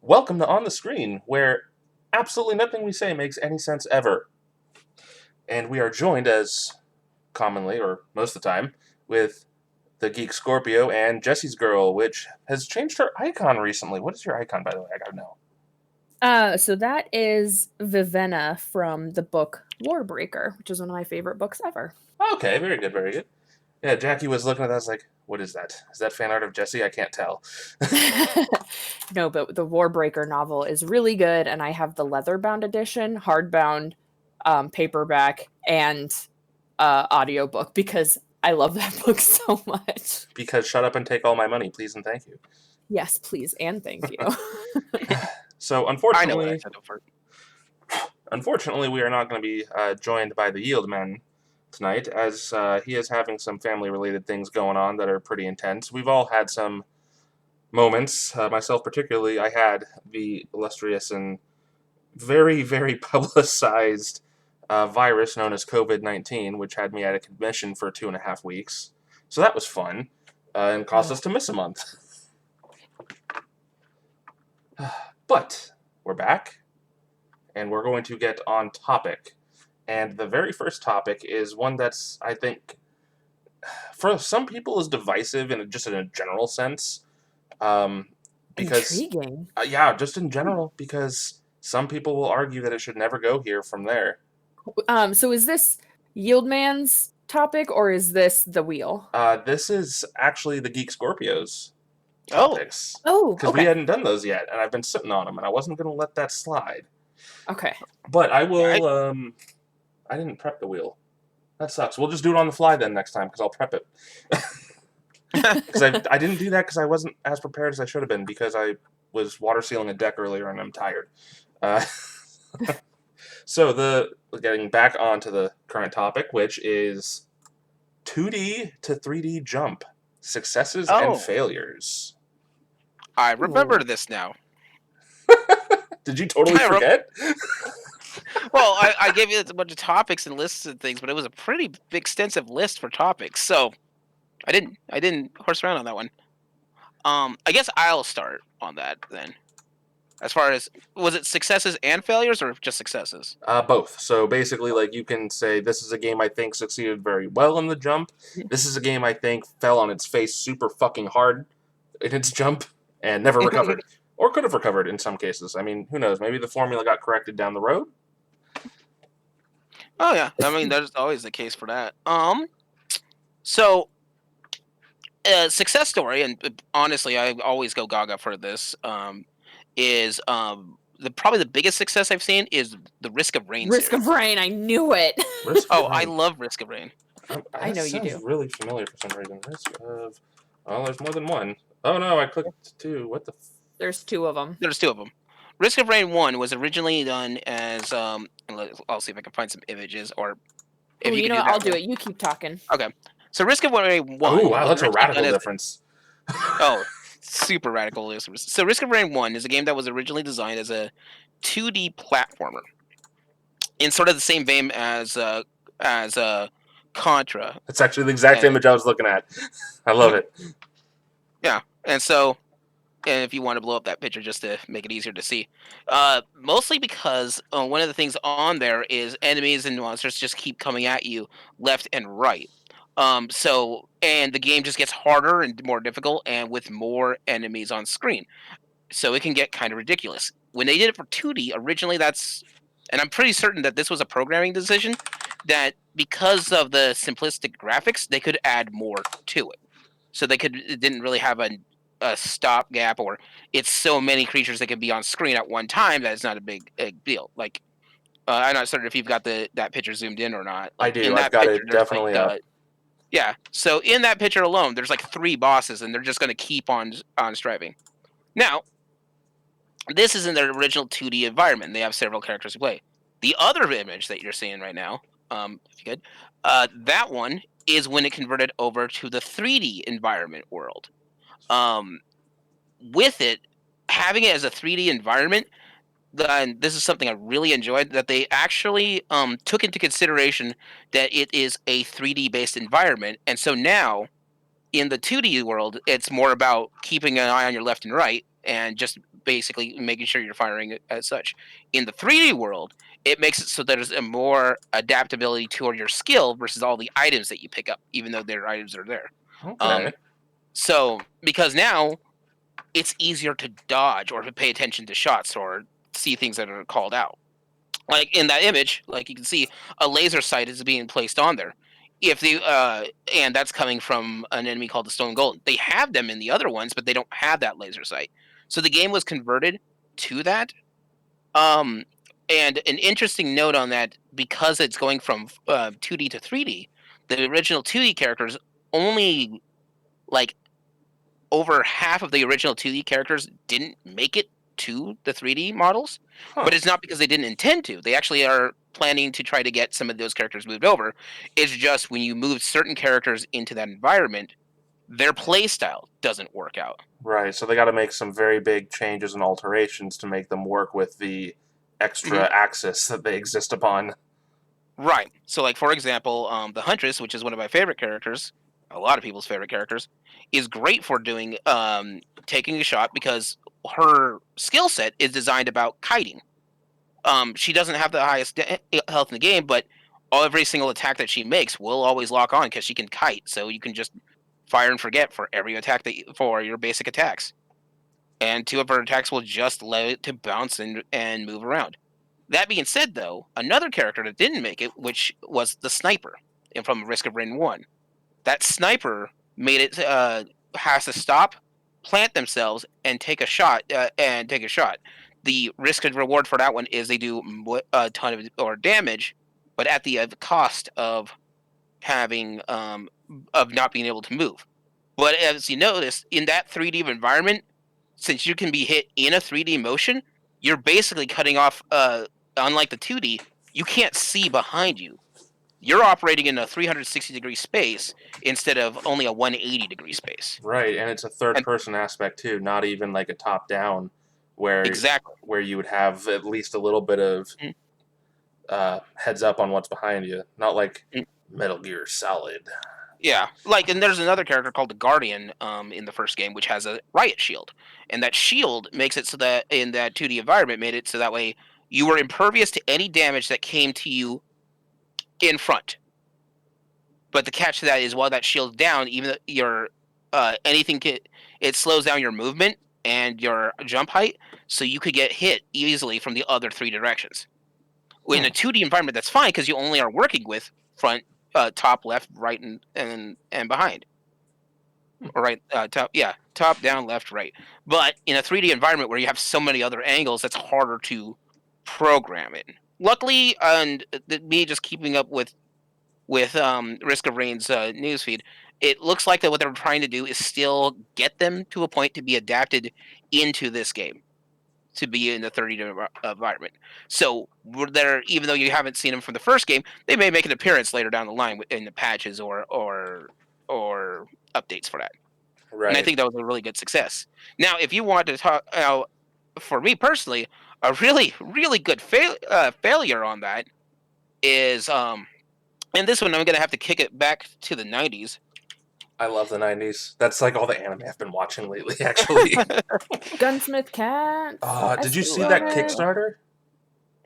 Welcome to On the Screen, where absolutely nothing we say makes any sense ever. And we are joined, as commonly, or most of the time, with the Geek Scorpio and Jesse's Girl, which has changed her icon recently. What is your icon, by the way? I gotta know. So that is Vivenna from the book Warbreaker, which is one of my favorite books ever. Okay, very good, very good. Yeah, Jackie was looking at that, I was like, what is that? Is that fan art of Jesse? I can't tell. No, but the Warbreaker novel is really good, and I have the leather-bound edition, hardbound, paperback, and audiobook because I love that book so much. Because shut up and take all my money, please and thank you. Yes, please, and thank you. So, I know what I said for. unfortunately, we are not going to be joined by the Yield Man tonight, as he is having some family-related things going on that are pretty intense. We've all had some moments, myself particularly. I had the illustrious and very, very publicized virus known as COVID-19, which had me at a convention for 2.5 weeks. So that was fun, and caused us to miss a month. But we're back, and we're going to get on topic. And the very first topic is one that's, I think, for some people is divisive just in a general sense. Because Intriguing. yeah, just in general, because some people will argue that it should never go here from there. So is this Yieldman's topic, or is this the wheel? This is actually the Geek Scorpios Oh. topics. Oh, Because we okay. hadn't done those yet, and I've been sitting on them, and I wasn't going to let that slide. Okay. But I will, I didn't prep the wheel. That sucks. We'll just do it on the fly then next time, because I'll prep it. Because I didn't do that because I wasn't as prepared as I should have been, because I was water sealing a deck earlier and I'm tired. So getting back onto the current topic, which is 2D to 3D jump, successes and failures. I remember this now. Did you totally forget? Well, I gave you a bunch of topics and lists and things, but it was a pretty extensive list for topics, so I didn't horse around on that one. I guess I'll start on that then. As far as, was it successes and failures, or just successes? Both. So basically, like, you can say, this is a game I think succeeded very well in the jump. This is a game I think fell on its face super fucking hard in its jump and never recovered. Or could have recovered in some cases. I mean, who knows? Maybe the formula got corrected down the road. Oh yeah, I mean that's always the case for that. So success story, and honestly, I always go gaga for this. Is probably the biggest success I've seen is the Risk of Rain. Risk of Rain, I knew it. I love Risk of Rain. I know you do. Sounds really familiar for some reason. Risk of. Oh, there's more than one. Oh no, I clicked 2. What the? There's 2 of them. There's 2 of them. Risk of Rain 1 was originally done as I'll see if I can find some images, or if you know what, I'll do it. You keep talking. Okay. So Risk of Rain 1. Oh wow, that's a radical difference. Super radical difference. So Risk of Rain 1 is a game that was originally designed as a 2D platformer, in sort of the same vein as Contra. That's actually the exact image I was looking at. I love it. Yeah, and if you want to blow up that picture just to make it easier to see, mostly because one of the things on there is enemies and monsters just keep coming at you left and right. And the game just gets harder and more difficult, and with more enemies on screen, so it can get kind of ridiculous. When they did it for 2D originally, and I'm pretty certain that this was a programming decision, that because of the simplistic graphics, they could add more to it. So it didn't really have a stopgap, or it's so many creatures that can be on screen at one time that it's not a big deal. Like, I'm not certain if you've got that picture zoomed in or not. I do. I've got it definitely up. Yeah. So in that picture alone, there's like 3 bosses, and they're just going to keep on striving. Now, this is in their original 2D environment. They have several characters to play. The other image that you're seeing right now, if you could, that one is when it converted over to the 3D environment world. With it, having it as a 3D environment, and this is something I really enjoyed, that they actually took into consideration that it is a 3D based environment, and so now in the 2D world, it's more about keeping an eye on your left and right and just basically making sure you're firing it as such. In the 3D world, it makes it so there's a more adaptability toward your skill versus all the items that you pick up, even though their items are there. Okay. So because now it's easier to dodge or to pay attention to shots or see things that are called out. Like in that image, like you can see, a laser sight is being placed on there. If the and that's coming from an enemy called the Stone Golem. They have them in the other ones, but they don't have that laser sight. So the game was converted to that. Um, and an interesting note on that, because it's going from 2D to 3D, the original 2D characters only like over half of the original 2D characters didn't make it to the 3D models, but it's not because they didn't intend to. They actually are planning to try to get some of those characters moved over. It's just when you move certain characters into that environment, their play style doesn't work out. Right, so they got to make some very big changes and alterations to make them work with the extra axis that they exist upon. Right. So, like, for example, the Huntress, which is one of my favorite characters, a lot of people's favorite characters, is great for doing taking a shot because her skill set is designed about kiting. She doesn't have the highest health in the game, but every single attack that she makes will always lock on because she can kite. So you can just fire and forget for every attack for your basic attacks, and 2 of her attacks will just let it to bounce and move around. That being said, though, another character that didn't make it, which was the sniper from Risk of Rain 1. That sniper made it has to stop, plant themselves, and take a shot. The risk and reward for that one is they do a ton of damage, but at the cost of having of not being able to move. But as you notice, in that 3D environment, since you can be hit in a 3D motion, you're basically cutting off. Unlike the 2D, you can't see behind you. You're operating in a 360-degree space instead of only a 180-degree space. Right, and it's a third-person aspect too, not even like a top-down, where Exactly. where you would have at least a little bit of heads up on what's behind you, not like Metal Gear Solid. Yeah, and there's another character called the Guardian in the first game, which has a riot shield, and that shield makes it so that in that 2D environment made it so that way you were impervious to any damage that came to you in front. But the catch to that is while that shield's down, even your it slows down your movement and your jump height, so you could get hit easily from the other 3 directions. In a 2D environment, that's fine because you only are working with front, top, left, right, and behind. Or right, top, down, left, right. But in a 3D environment where you have so many other angles, that's harder to program it. Luckily, and me just keeping up with Risk of Rain's newsfeed, it looks like that what they're trying to do is still get them to a point to be adapted into this game, to be in the 3D environment. So even though you haven't seen them from the first game, they may make an appearance later down the line in the patches or updates for that. Right. And I think that was a really good success. Now, if you want to talk, for me personally, a really, really good failure on that is, and this one I'm going to have to kick it back to the 90s. I love the 90s. That's like all the anime I've been watching lately, actually. Gunsmith Cats. Did you see that Kickstarter?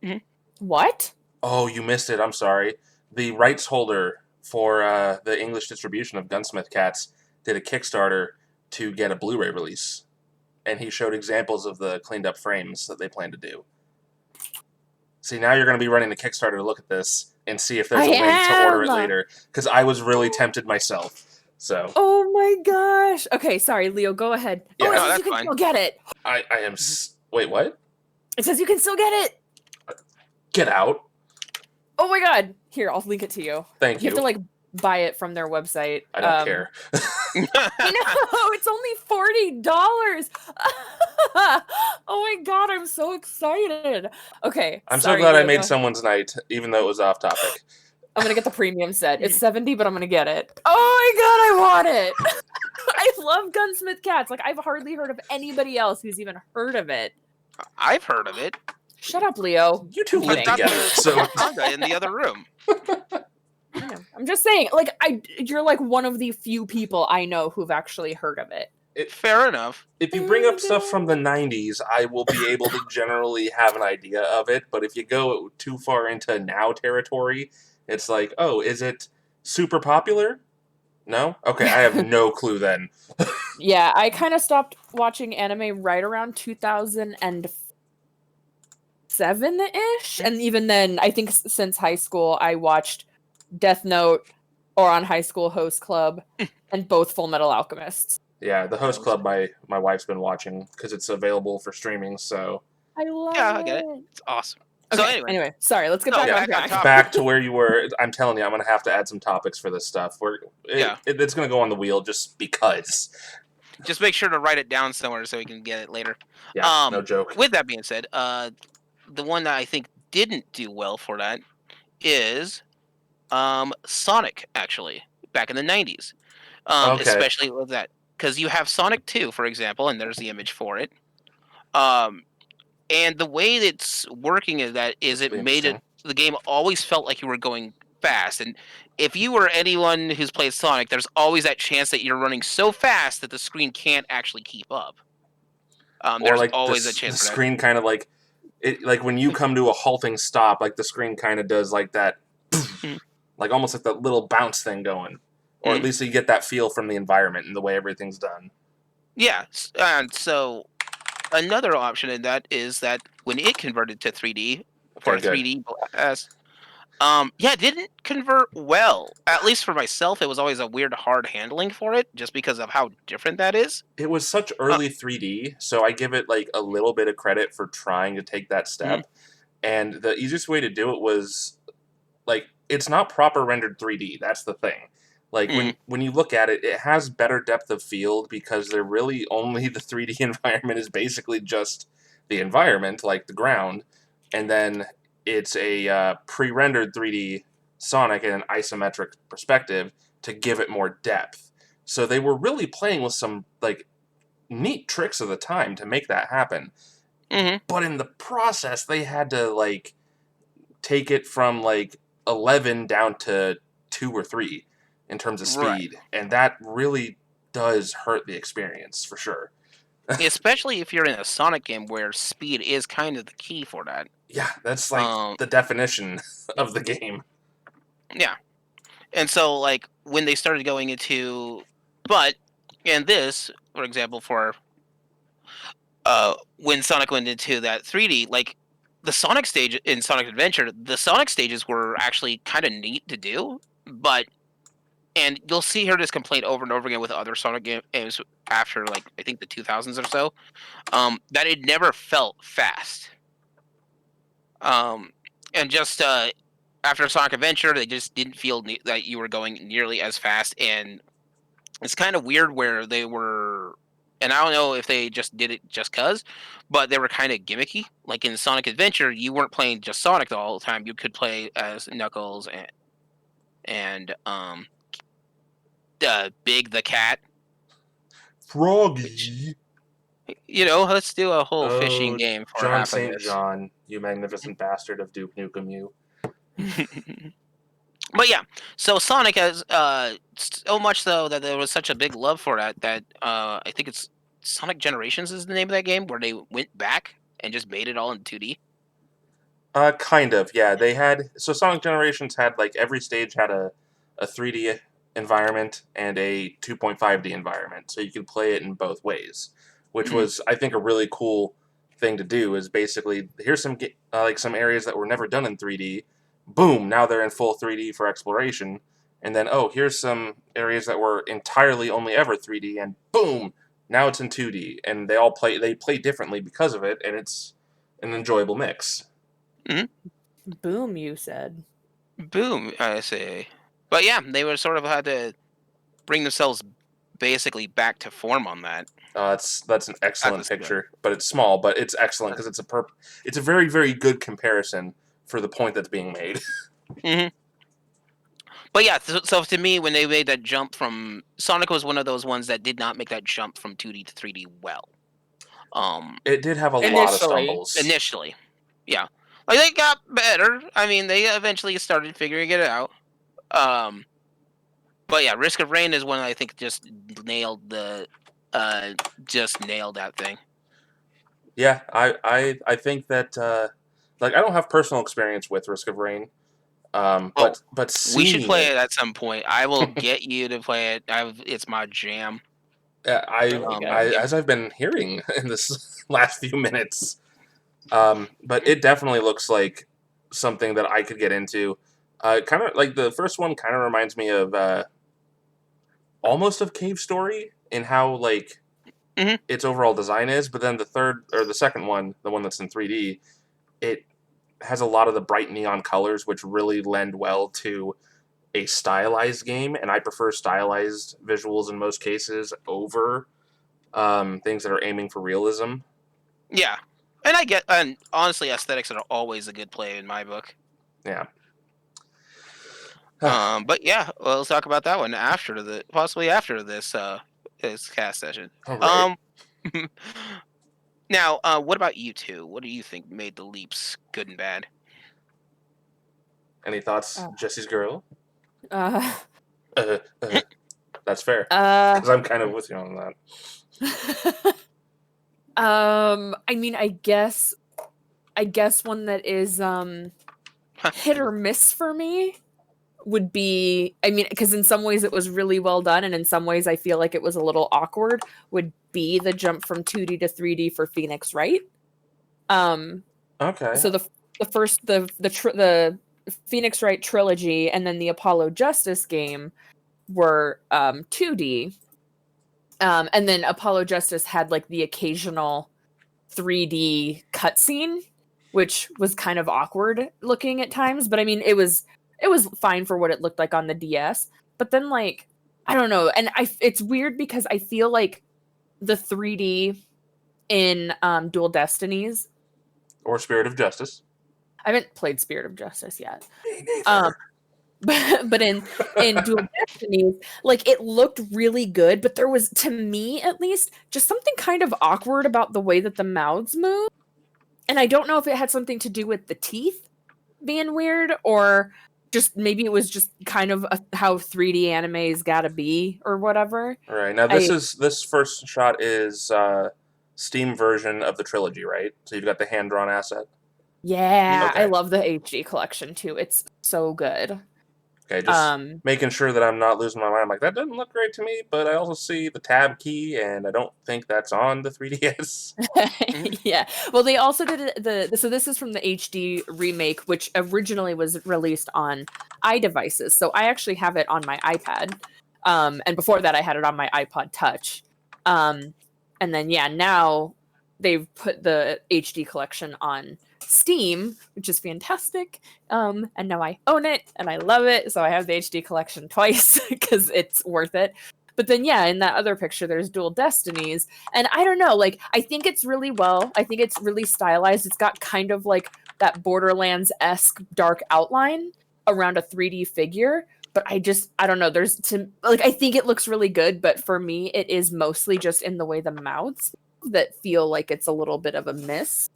Mm-hmm. What? Oh, you missed it. I'm sorry. The rights holder for the English distribution of Gunsmith Cats did a Kickstarter to get a Blu-ray release. And he showed examples of the cleaned up frames that they plan to do. See, now you're going to be running the Kickstarter to look at this and see if there's a link to order it later. Because I was really tempted myself. So. Oh my gosh. Okay, sorry, Leo, go ahead. Yeah, it says that's you can fine. still get it. I am... Wait, what? It says you can still get it. Get out. Oh my god. Here, I'll link it to you. Thank you. You have to, buy it from their website. I don't care. No, it's only $40. Oh my god, I'm so excited. Okay. I'm so glad I made someone's night, even though it was off topic. I'm gonna get the premium set. It's $70, but I'm gonna get it. Oh my god, I want it. I love Gunsmith Cats. I've hardly heard of anybody else who's even heard of it. I've heard of it. Shut up, Leo. You two live together, so in the other room. I'm just saying, you're one of the few people I know who've actually heard of it. Fair enough. If you bring up stuff from the 90s, I will be able to generally have an idea of it, but if you go too far into now territory, it's like, oh, is it super popular? No? Okay, I have no clue then. Yeah, I kind of stopped watching anime right around 2007-ish, and even then, I think since high school, I watched Death Note, or on High School Host Club, and both Full Metal Alchemists. Yeah, the Host Club my wife's been watching because it's available for streaming, so... I love Yeah, it. I get it. It's awesome. Okay, So anyway, sorry, let's get No, back on back on track. topic. Back to where you were. I'm telling you, I'm going to have to add some topics for this stuff. Yeah. It's going to go on the wheel just because. just make sure to write it down somewhere so we can get it later. Yeah, no joke. With that being said, the one that I think didn't do well for that is Sonic, actually, back in the 90s. Okay. Especially with that. Because you have Sonic 2, for example, and there's the image for it. And the way it's working is that it made it, the game always felt like you were going fast. And if you were anyone who's played Sonic, there's always that chance that you're running so fast that the screen can't actually keep up. Or there's like always the, a chance the for that. screen kind of like it, like when you come to a halting stop, like the screen kind of does like that, like almost like that little bounce thing going, or at least you get that feel from the environment and the way everything's done. Yeah, and so another option in that is that when it converted to 3D for 3D glass, it didn't convert well. At least for myself, it was always a weird hard handling for it, just because of how different that is. It was such early 3D, so I give it like a little bit of credit for trying to take that step. And the easiest way to do it was like it's not proper rendered 3D. That's the thing. Like when you look at it, it has better depth of field because they're really only the 3D environment is basically just the environment, like the ground, and then it's a pre-rendered 3D Sonic in an isometric perspective to give it more depth. So they were really playing with some like neat tricks of the time to make that happen. But in the process, they had to like take it from like 11 down to 2 or 3 in terms of speed, and that really does hurt the experience for sure. Especially if you're in a Sonic game where speed is kind of the key for that. Yeah, that's like the definition of the game. Yeah. And so like when they started going into and this, for example, for when Sonic went into that 3D, like the Sonic stage in Sonic Adventure, the Sonic stages were actually kind of neat to do, and you'll see her this complaint over and over again with other Sonic games after like I think the 2000s or so, that it never felt fast. And just after Sonic Adventure, they just didn't feel that you were going nearly as fast, and it's kind of weird where they were. And I don't know if they just did it just cause, but they were kind of gimmicky. Like in Sonic Adventure, you weren't playing just Sonic the whole time. You could play as Knuckles and Big the Cat. Froggy. Let's do a whole fishing game for John half St. of this. John, you magnificent bastard of Duke Nukem, you. But yeah, so Sonic has so much so that there was such a big love for that I think it's Sonic Generations is the name of that game where they went back and just made it all in 2D. Kind of, yeah. They had Sonic Generations had like every stage had a 3D environment and a 2.5D environment, so you could play it in both ways, which was I think a really cool thing to do. Is basically here's some like some areas that were never done in 3D. Boom! Now they're in full 3D for exploration, and then here's some areas that were entirely only ever 3D, and boom! Now it's in 2D, and they play differently because of it, and it's an enjoyable mix. Boom, you said. Boom, I say. But yeah, they would sort of had to bring themselves basically back to form on that. That's an excellent picture, but it's small, but it's excellent because it's a very, very good comparison for the point that's being made. But yeah, so to me, when they made that jump from Sonic was one of those ones that did not make that jump from 2D to 3D well. It did have a lot of stumbles initially. Yeah, like they got better. I mean, they eventually started figuring it out. But yeah, Risk of Rain is one that I think just nailed the just nailed that thing. Yeah, I think that like I don't have personal experience with Risk of Rain, Oh, but we should seeing play it, it at some point. I will get you to play it. It's my jam. Really good. Yeah. as I've been hearing in this last few minutes, but it definitely looks like something that I could get into. Kind of like the first one, kind of reminds me of almost of Cave Story in how like Mhm. its overall design is, but then the third or the second one, the one that's in 3D, it has a lot of the bright neon colors, which really lend well to a stylized game, and I prefer stylized visuals in most cases over things that are aiming for realism. Yeah. And honestly, aesthetics are always a good play in my book. Yeah. But yeah, well, let's talk about that one possibly after this cast session. All right. Um, now, what about you two? What do you think made the leaps good and bad? Any thoughts, Uh, Jesse's girl? uh, Uh, uh, that's fair, uh, because I'm kind of with you on that. I mean, I guess one that is hit or miss for me would be, I mean, because in some ways it was really well done, and in some ways I feel like it was a little awkward, would be the jump from 2D to 3D for Phoenix Wright. Okay. So the first the Phoenix Wright trilogy and then the Apollo Justice game were 2D. And then Apollo Justice had like the occasional 3D cutscene, which was kind of awkward looking at times, but I mean it was fine for what it looked like on the DS. But then like I don't know, and it's weird because I feel like the 3D in Dual Destinies. Or Spirit of Justice. I haven't played Spirit of Justice yet. Me neither. But in Dual Destinies, like it looked really good, but there was, to me at least, just something kind of awkward about the way that the mouths move. And I don't know if it had something to do with the teeth being weird or just maybe it was just kind of how 3D anime's gotta be or whatever. All right. Now I this first shot is Steam version of the trilogy, right? So you've got the hand drawn asset. Yeah, I Okay. love the HD collection too. It's so good. Okay, just making sure that I'm not losing my mind. I'm like, that doesn't look great to me, but I also see the tab key, and I don't think that's on the 3DS. Mhm. Yeah. Well, they also did so this is from the HD remake, which originally was released on iDevices. So I actually have it on my iPad. And before that I had it on my iPod Touch. And then yeah, now they've put the HD collection on Steam, which is fantastic. And now I own it and I love it. So I have the HD collection twice because it's worth it. But then yeah, in that other picture there's Dual Destinies. And I don't know, like I think it's really stylized. It's got kind of like that Borderlands-esque dark outline around a 3D figure. But I don't know. I think it looks really good, but for me, it is mostly just in the way the mouths that feel like it's a little bit of a miss.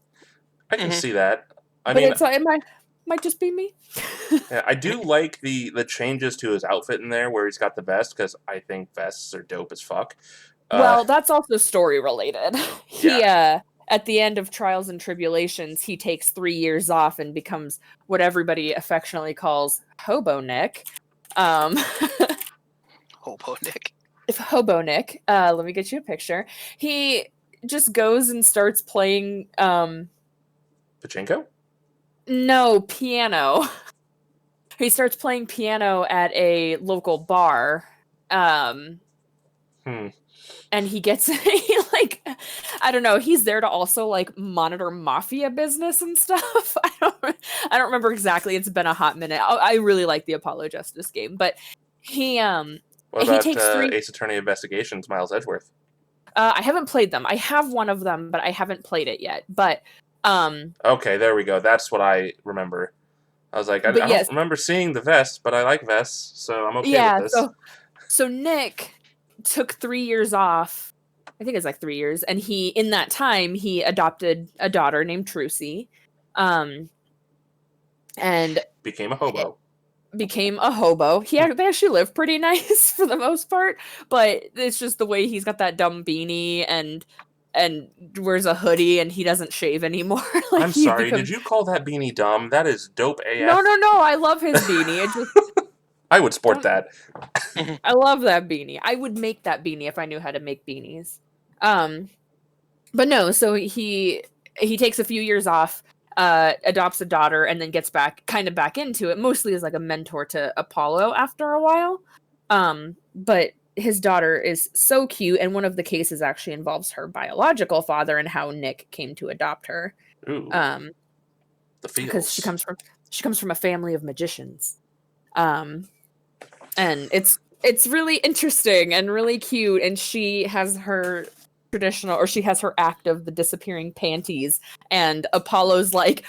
I can Mhm. see that. I But mean, it might just be me. yeah, I do like the changes to his outfit in there, where he's got the vest, because I think vests are dope as fuck. Uh, Well, that's also story related. He yeah. at the end of Trials and Tribulations, he takes 3 years off and becomes what everybody affectionately calls Hobo Nick. Um Hobo Nick. if Hobo Nick, let me get you a picture. He just goes and starts playing Pachinko? no, piano. He starts playing piano at a local bar. Hmm. And he gets he like I don't know, he's there to also like monitor mafia business and stuff. I don't remember exactly. It's been a hot minute. I really like the Apollo Justice game, but he What he about takes 3 Ace Attorney Investigations, Miles Edgeworth? I haven't played them. I have one of them, but I haven't played it yet. Okay, there we go. That's what I remember. I was like, But I don't yes, remember seeing the vest, but I like vests, so I'm okay with yeah, this. so Nick took 3 years off. I think it's like 3 years, and he in that time he adopted a daughter named Trucy. Um and Became a hobo. became a hobo. They actually live pretty nice for the most part, but it's just the way he's got that dumb beanie and wears a hoodie and he doesn't shave anymore. Like I'm sorry, did you call that beanie dumb? That is dope AF. No, I love his beanie. It just I would sport that. I love that beanie. I would make that beanie if I knew how to make beanies. But no, so he takes a few years off, adopts a daughter, and then gets back into it, mostly as like a mentor to Apollo after a while. But his daughter is so cute, and one of the cases actually involves her biological father and how Nick came to adopt her. Ooh, the feels. Because she comes from a family of magicians. And it's really interesting and really cute, and she has her act of the disappearing panties, and Apollo's like,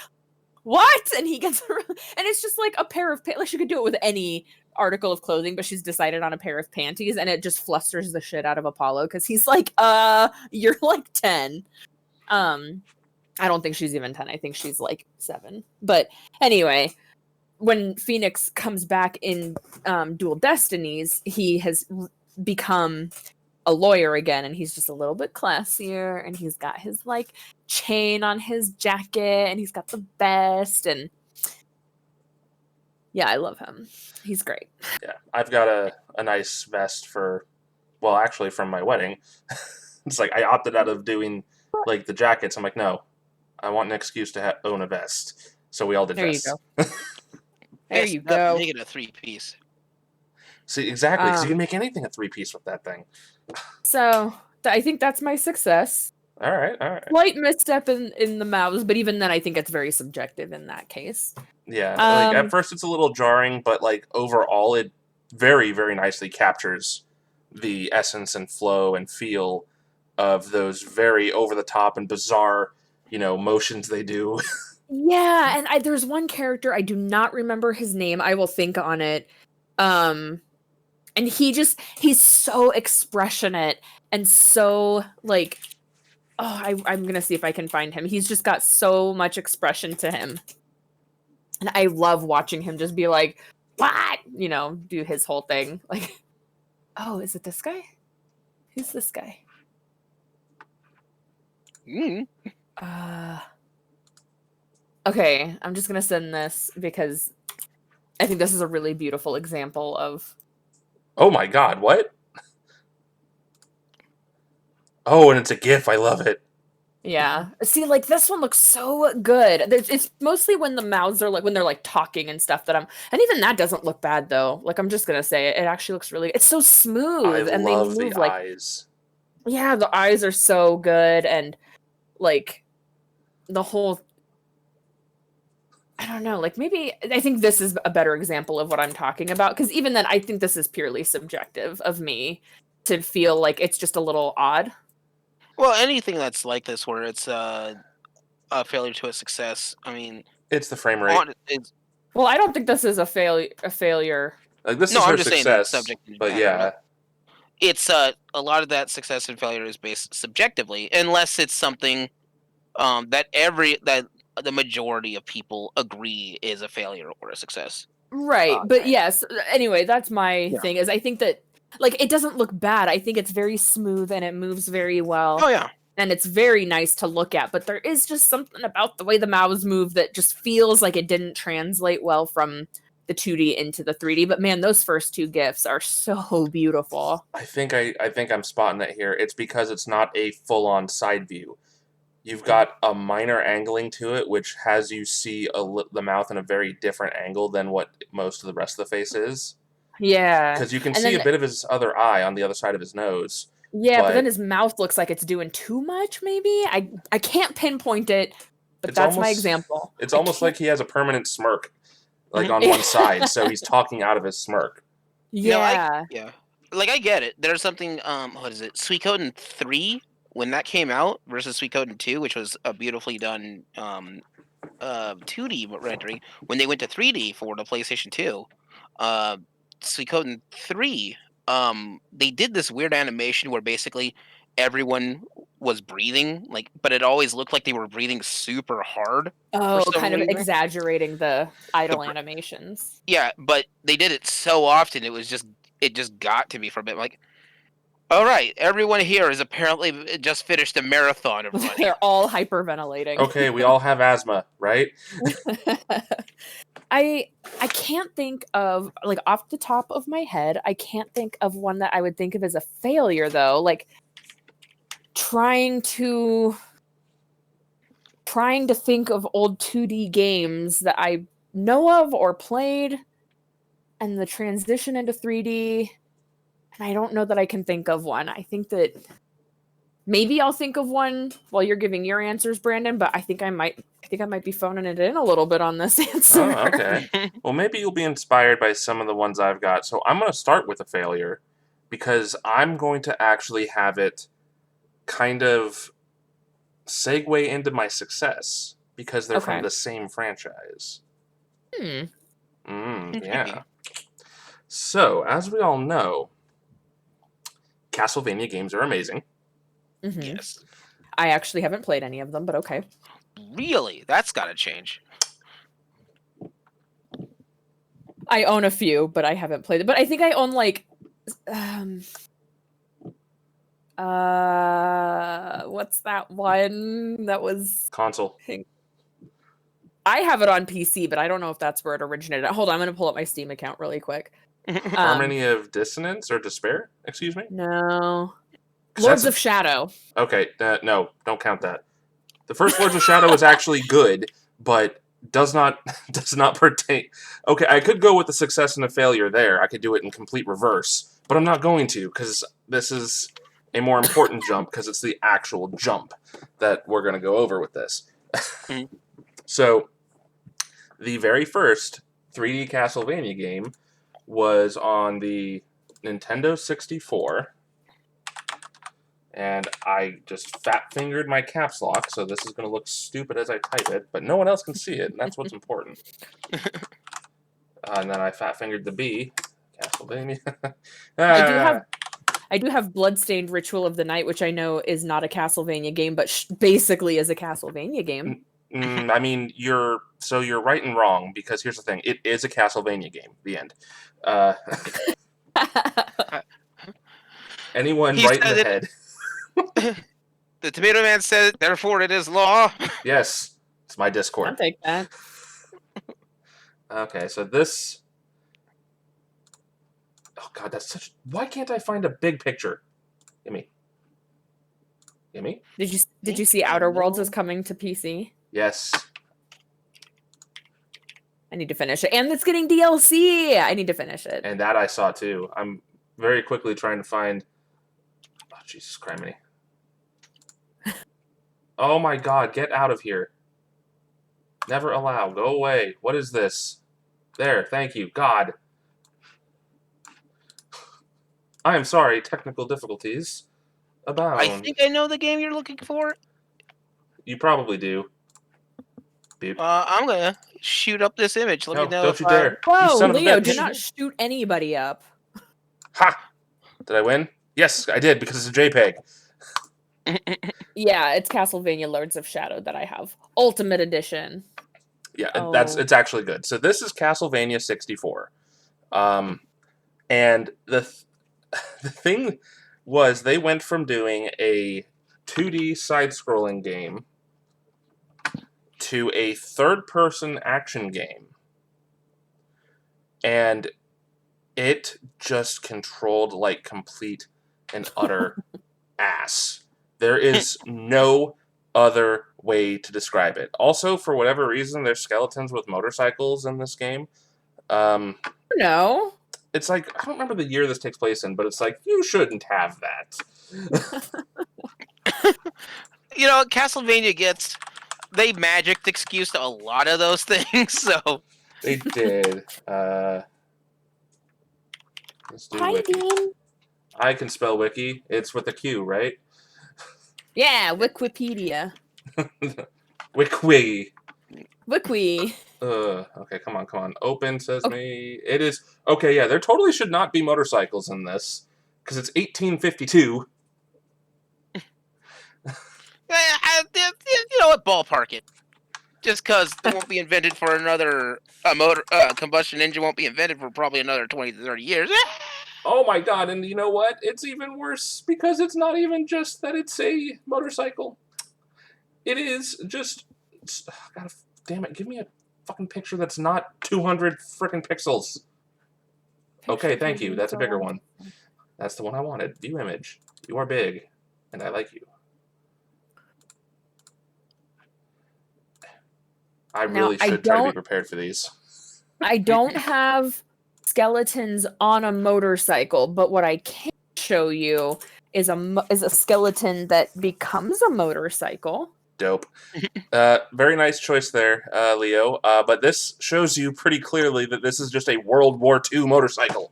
what? And he gets her, and it's just like a pair of like she could do it with any article of clothing, but she's decided on a pair of panties, and it just flusters the shit out of Apollo because he's like, you're like 10. I don't think she's even 10. I think she's like 7. But anyway, when Phoenix comes back in Dual Destinies, he has become a lawyer again, and he's just a little bit classier, and he's got his like chain on his jacket, and he's got the vest, and yeah, I love him. He's great. Yeah, I've got a nice vest actually from my wedding. It's like I opted out of doing like the jackets. I'm like, no, I want an excuse to own a vest. So we all did vests. You go. There you go. Make it a 3-piece. See, exactly. So you can make anything a 3-piece with that thing. So I think that's my success. All right. Slight misstep in the mouths, but even then, I think it's very subjective in that case. Yeah, like at first it's a little jarring, but like overall, it very, very nicely captures the essence and flow and feel of those very over the top and bizarre, motions they do. Yeah, and there's one character, I do not remember his name. I will think on it. And he's so expressionate and so like, I'm gonna see if I can find him. He's just got so much expression to him. And I love watching him just be like, what? Do his whole thing. Like, oh, is it this guy? Who's this guy? Okay, I'm just gonna send this because I think this is a really beautiful example of. Oh my god, what? Oh, and it's a GIF. I love it. Yeah. See, like this one looks so good. It's mostly when the mouths are like when they're like talking and stuff and even that doesn't look bad though. Like I'm just gonna say it actually looks really. It's so smooth and they move the like eyes. Yeah, the eyes are so good and like the whole. I don't know. Like maybe I think this is a better example of what I'm talking about because even then I think this is purely subjective of me to feel like it's just a little odd. Well, anything that's like this, where it's a failure to a success. I mean, it's the frame rate. Well, I don't think this is a failure. Like this is her success, but yeah, it's a lot of that success and failure is based subjectively, unless it's something that the majority of people agree is a failure or a success. Right, but yes. Anyway, that's my thing. Is I think that. Like, it doesn't look bad. I think it's very smooth and it moves very well. Oh, yeah. And it's very nice to look at. But there is just something about the way the mouths move that just feels like it didn't translate well from the 2D into the 3D. But man, those first 2 GIFs are so beautiful. I think I'm spotting it here. It's because it's not a full-on side view. You've got a minor angling to it, which has you see the mouth in a very different angle than what most of the rest of the face is. Yeah. Because you can see a bit of his other eye on the other side of his nose. Yeah, but then his mouth looks like it's doing too much, maybe? I can't pinpoint it, but that's my example. It's almost like he has a permanent smirk, like on one side, so he's talking out of his smirk. Yeah. Like, I get it. There's something, what is it? Suikoden 3, when that came out, versus Suikoden 2, which was a beautifully done 2D rendering. When they went to 3D for the PlayStation 2, Suikoden 3, they did this weird animation where basically everyone was breathing, but it always looked like they were breathing super hard for Oh, some kind of reason. exaggerating the idle br- animations. Yeah, but they did it so often, it just got to me for a bit. Like, all right, everyone here is apparently just finished a marathon of running. They're all hyperventilating. Okay, we all have asthma, right? I can't think of, like, off the top of my head, I can't think of one that I would think of as a failure, though. Like, trying to think of old 2D games that I know of or played, and the transition into 3D, and I don't know that I can think of one. I think that maybe I'll think of one while you're giving your answers, Brandon, but I think I might be phoning it in a little bit on this answer. Oh, okay. Well, maybe you'll be inspired by some of the ones I've got. So I'm going to start with a failure because I'm going to actually have it kind of segue into my success because they're from Okay. the same franchise. Hmm. Yeah. So, as we all know, Castlevania games are amazing. Mhm. Yes. I actually haven't played any of them, but okay. Really? That's got to change. I own a few, but I haven't played it. But I think I own what's that one that was Console. I have it on PC, but I don't know if that's where it originated. Hold on, I'm gonna pull up my Steam account really quick. Harmony of Dissonance or Despair? Excuse me? No. 'Cause Lords that's of Shadow. Okay, no, don't count that. The first Lords of Shadow is actually good, but does not pertain. Okay, I could go with the success and a failure there. I could do it in complete reverse, but I'm not going to because this is a more important jump because it's the actual jump that we're going to go over with this. So, the very first 3D Castlevania game was on the Nintendo 64. And I just fat-fingered my caps lock, so this is going to look stupid as I type it, but no one else can see it, and that's what's important. And then I fat-fingered the B, Castlevania. I do have Bloodstained Ritual of the Night, which I know is not a Castlevania game, but basically is a Castlevania game. I mean, you're right and wrong, because here's the thing. It is a Castlevania game. The end. Anyone right in the head. The Tomato Man said it, therefore it is law. Yes, it's my Discord. I'll take that. Okay, so this... Oh god, that's such... Why can't I find a big picture? Gimme. Did you see Outer Worlds is coming to PC? Yes. I need to finish it. And it's getting DLC! I need to finish it. And that I saw too. I'm very quickly trying to find... Oh, Jesus criminy. Oh my god, get out of here. Never allow. Go away. What is this? There, thank you. God. I am sorry, technical difficulties abound. I think I know the game you're looking for. You probably do. Beep. I'm gonna shoot up this image. Let me know. Don't you dare. Whoa, you son Leo, of a bitch. do not shoot anybody up. Ha! Did I win? Yes, I did, because it's a JPEG. Yeah, it's Castlevania Lords of Shadow that I have. Ultimate Edition. Yeah, it's actually good. So this is Castlevania 64. And the thing was, they went from doing a 2D side-scrolling game to a third-person action game. And it just controlled like complete and utter ass. There is no other way to describe it. Also, for whatever reason, there's skeletons with motorcycles in this game. No. It's like, I don't remember the year this takes place in, but it's like, you shouldn't have that. You know, Castlevania they magicked excuse to a lot of those things, so... They did. Let's do Hi, Wiki. Dean. I can spell Wiki. It's with a Q, right? Yeah, Wikipedia. Wiki. Wiki. Okay, come on. Open Sesame. It is... Okay, yeah, there totally should not be motorcycles in this, because it's 1852. You know what? Ballpark it. Just because it won't be invented for another motor combustion engine won't be invented for probably another 20 to 30 years. Oh my god, and you know what? It's even worse because it's not even just that it's a motorcycle. It is just... God damn it, give me a fucking picture that's not 200 frickin' pixels. Okay, thank you. That's a bigger one. That's the one I wanted. View image. You are big, and I like you. I really should try to be prepared for these. I don't have skeletons on a motorcycle, but what I can show you is a skeleton that becomes a motorcycle. Dope. Very nice choice there, Leo. But this shows you pretty clearly that this is just a World War II motorcycle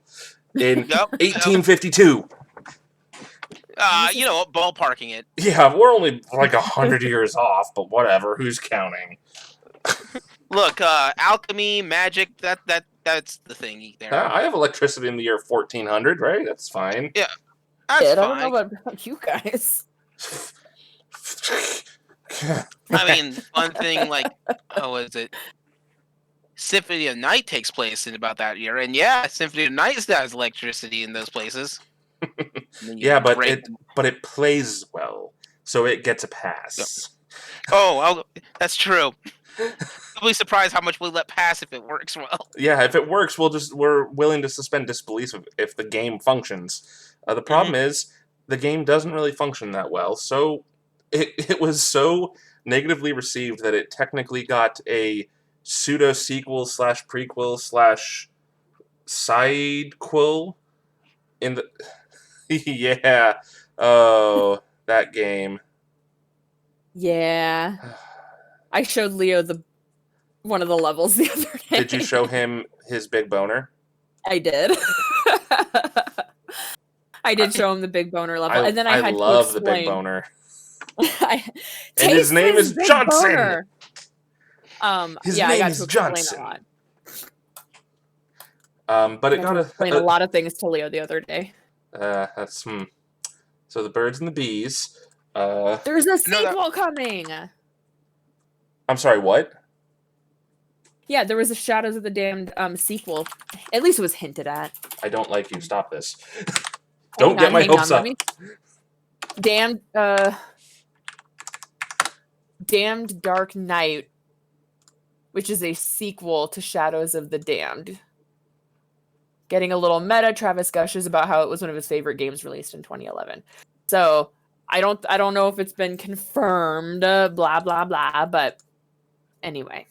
in 1852. You know, ballparking it. Yeah, we're only like 100 years off, but whatever. Who's counting? Look, alchemy, magic, that's the thing there. I have electricity in the year 1400, right? That's fine. Yeah, that's fine. I don't know about you guys. I mean, one thing like, how is it? Symphony of Night takes place in about that year, and yeah, Symphony of Night has electricity in those places. Yeah, but it plays well, so it gets a pass. Oh, that's true. You'll be surprised how much we let pass if it works well. Yeah, if it works, we're willing to suspend disbelief if the game functions. The problem is the game doesn't really function that well, so it was so negatively received that it technically got a pseudo sequel / prequel / sidequel in the yeah. Oh, that game. Yeah. I showed Leo one of the levels the other day. Did you show him his big boner? I did. I did show him the big boner level, and then I had to explain. I love the big boner. And his name is Johnson. His name is Johnson. A lot. But it got explain a lot of things to Leo the other day. That's So the birds and the bees. There's a sequel coming. I'm sorry, what? Yeah, there was a Shadows of the Damned sequel. At least it was hinted at. I don't like you. Stop this. Don't get my hopes up. Damned Dark Night, which is a sequel to Shadows of the Damned. Getting a little meta, Travis gushes about how it was one of his favorite games released in 2011. So I don't know if it's been confirmed, blah blah blah, but anyway.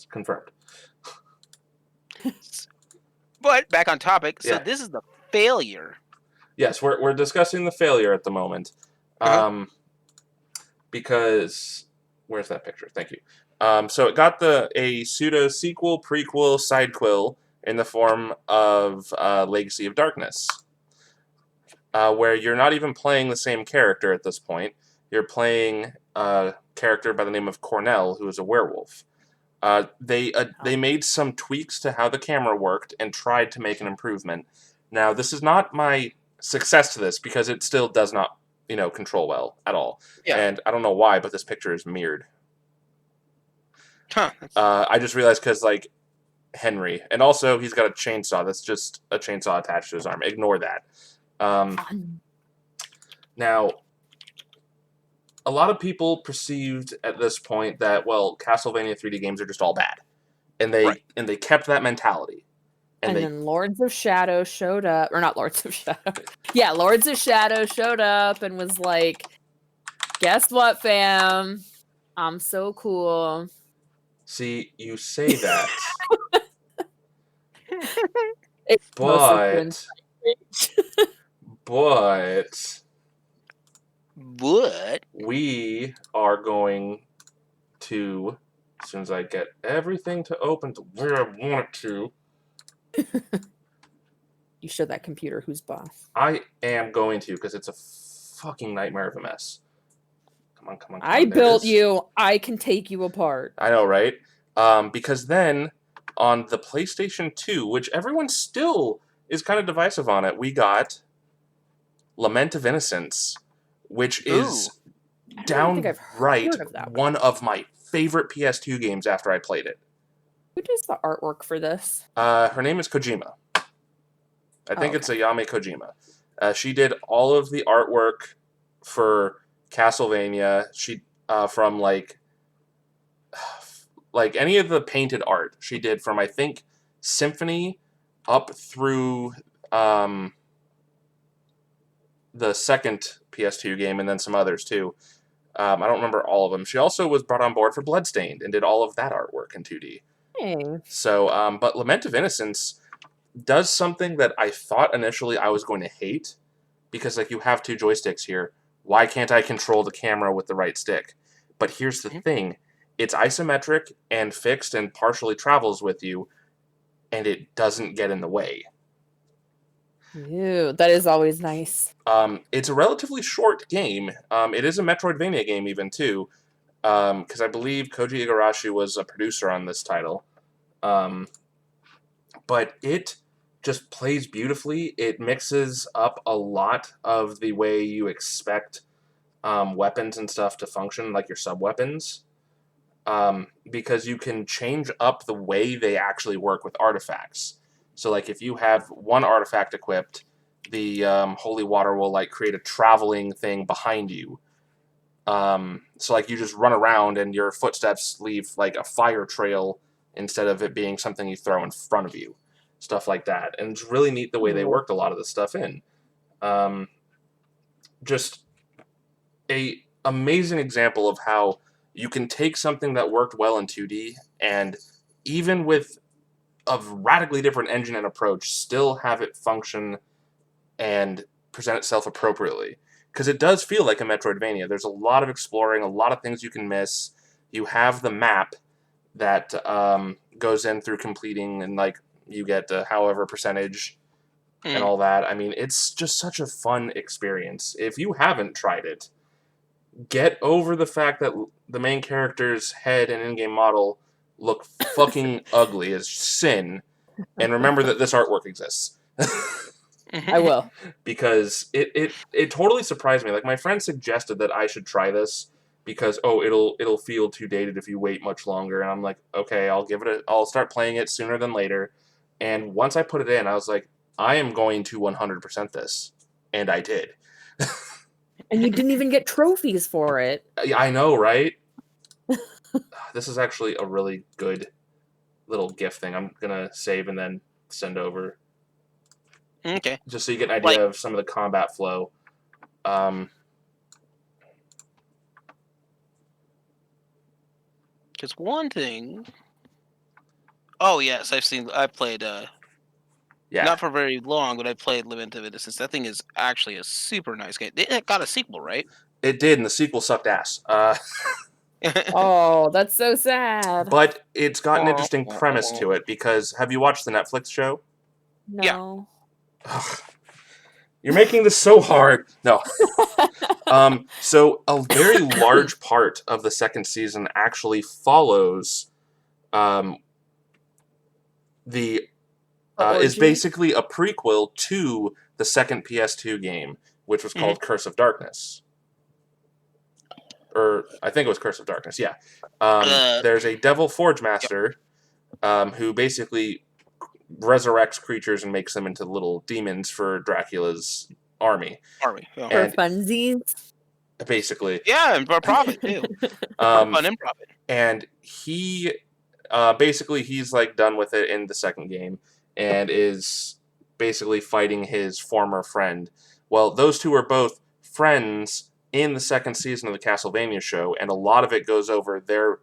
Confirmed. But back on topic, so this is the failure. Yes, we're discussing the failure at the moment. Because where's that picture? Thank you. So it got a pseudo sequel, prequel, sidequel in the form of Legacy of Darkness, where you're not even playing the same character at this point. You're playing a character by the name of Cornell, who is a werewolf. They made some tweaks to how the camera worked and tried to make an improvement. Now, this is not my success to this because it still does not, control well at all. Yeah. And I don't know why, but this picture is mirrored. Huh. I just realized because, Henry. And also, he's got a chainsaw. That's just a chainsaw attached to his arm. Ignore that. Now, a lot of people perceived at this point that, well, Castlevania 3D games are just all bad. And they kept that mentality. And then Lords of Shadow showed up. Or not Lords of Shadow. Yeah, Lords of Shadow showed up and was like, guess what, fam? I'm so cool. See, you say that. But we are going to, as soon as I get everything to open to where I want it to. You show that computer who's boss. I am going to, because it's a fucking nightmare of a mess. Come on. I built you. I can take you apart. I know, right? Because then, on the PlayStation 2, which everyone still is kind of divisive on it, we got Lament of Innocence, which Ooh. is I don't even think I've downright heard of that one of my favorite PS2 games after I played it. Who does the artwork for this? Her name is Kojima. I think it's okay. Ayame Kojima. She did all of the artwork for Castlevania. She from like any of the painted art she did from, I think, Symphony up through the second PS2 game, and then some others too. I don't remember all of them. She also was brought on board for Bloodstained and did all of that artwork in 2D. Dang. So, but Lament of Innocence does something that I thought initially I was going to hate, because like you have two joysticks here. Why can't I control the camera with the right stick? But here's the thing. It's isometric and fixed and partially travels with you, and it doesn't get in the way. Ew, that is always nice. It's a relatively short game. It is a Metroidvania game even too, because I believe Koji Igarashi was a producer on this title. But it just plays beautifully. It mixes up a lot of the way you expect weapons and stuff to function, like your sub-weapons, because you can change up the way they actually work with artifacts. So, like, if you have one artifact equipped, the holy water will, like, create a traveling thing behind you. So, like, you just run around and your footsteps leave, like, a fire trail instead of it being something you throw in front of you. Stuff like that. And it's really neat the way they worked a lot of this stuff in. Just a amazing example of how you can take something that worked well in 2D and even with a radically different engine and approach, still have it function and present itself appropriately. Because it does feel like a Metroidvania. There's a lot of exploring, a lot of things you can miss. You have the map that goes in through completing, and like you get however percentage and all that. I mean, it's just such a fun experience. If you haven't tried it, get over the fact that the main character's head and in-game model look fucking ugly as sin, and remember that this artwork exists. I will. Because it totally surprised me. Like, my friend suggested that I should try this because it'll feel too dated if you wait much longer, and I'm like, okay, I'll start playing it sooner than later. And once I put it in, I was like, I am going to 100% this, and I did. And you didn't even get trophies for it. I know, right? This is actually a really good little GIF thing. I'm gonna save and then send over. Okay. Just so you get an idea of some of the combat flow. Because one thing. Oh yes, I played. Yeah. Not for very long, but I played Lament of Innocence. That thing is actually a super nice game. It got a sequel, right? It did, and the sequel sucked ass. Oh, that's so sad. But it's got an interesting premise to it, because have you watched the Netflix show? No. Ugh. You're making this so hard. No. So a very large part of the second season actually follows is basically a prequel to the second PS2 game, which was called Curse of Darkness. Or I think it was Curse of Darkness, yeah. There's a devil forge master who basically resurrects creatures and makes them into little demons for Dracula's army. Yeah. For funsies? Basically. Yeah, and for profit, too. For fun and profit. And he, basically, he's like done with it in the second game and is basically fighting his former friend. Well, those two are both friends in the second season of the Castlevania show, and a lot of it goes over their,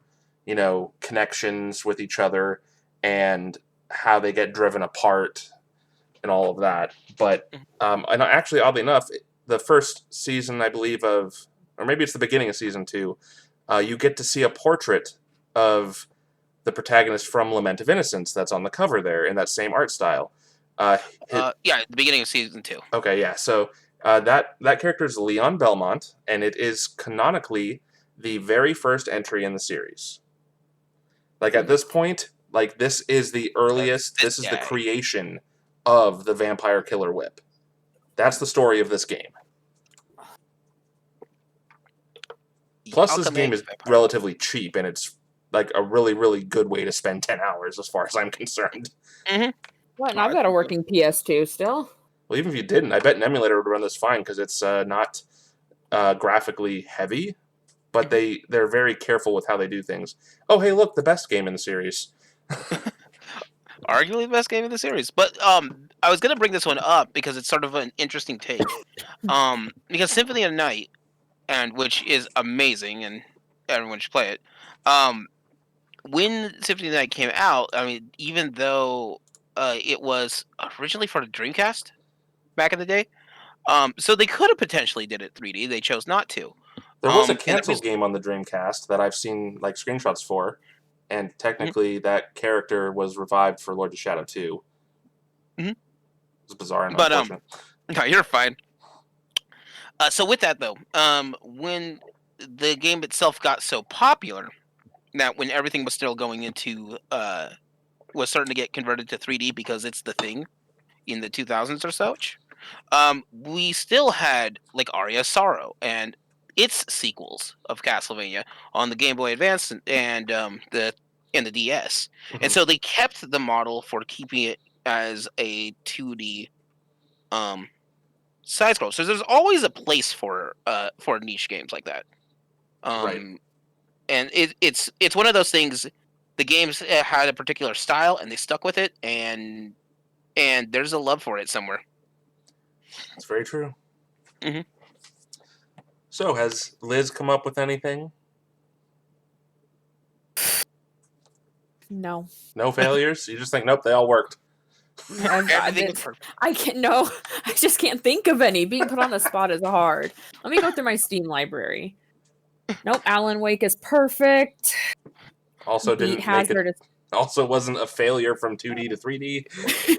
connections with each other and how they get driven apart and all of that. But, and actually, oddly enough, the first season, I believe, or maybe it's the beginning of season 2, you get to see a portrait of the protagonist from Lament of Innocence that's on the cover there in that same art style. Yeah, at the beginning of season 2. Okay, yeah. So that character is Leon Belmont, and it is canonically the very first entry in the series. Like, at this point, like, this is the earliest, this is the creation of the Vampire Killer Whip. That's the story of this game. Plus, I'll this come at game you is if I pirate. relatively cheap, and it's like a really, really good way to spend 10 hours, as far as I'm concerned. Mm-hmm. What? And Oh, I've got a working PS2 still. Well, even if you didn't, I bet an emulator would run this fine because it's not graphically heavy, but they're very careful with how they do things. Oh, hey, look, the best game in the series. Arguably the best game of the series. But I was gonna bring this one up because it's sort of an interesting take. Because Symphony of the Night, and which is amazing, and everyone should play it. When Symphony of the Night came out, I mean, even though it was originally for the Dreamcast back in the day, so they could have potentially did it 3D. They chose not to. There was a And the canceled reason, game on the Dreamcast that I've seen like screenshots for, and Mhm, technically that character was revived for Lord of Shadow 2. mhm. It's bizarre and But unfortunate. no, you're fine. So with that though, when the game itself got so popular that when everything was still going into was starting to get converted to 3D because it's the thing in the 2000s or such, we still had like Aria of Sorrow and its sequels of Castlevania on the Game Boy Advance and the DS, and Hmm. so they kept the model for keeping it as a 2D um, side scroll. So there's always a place for niche games like that. Right. Um, and it's one of those things. The games had a particular style, and they stuck with it, and there's a love for it somewhere. It's very true. Hmm. So, has Liz come up with anything? No. No failures? You just think, nope, they all worked. Everything was perfect. I can't. No, I just can't think of any. Being put on the spot is hard. Let me go through my Steam library. Nope. Alan Wake is perfect. Also, Beat didn't make it. Hazard Also, wasn't a failure from 2D to 3D.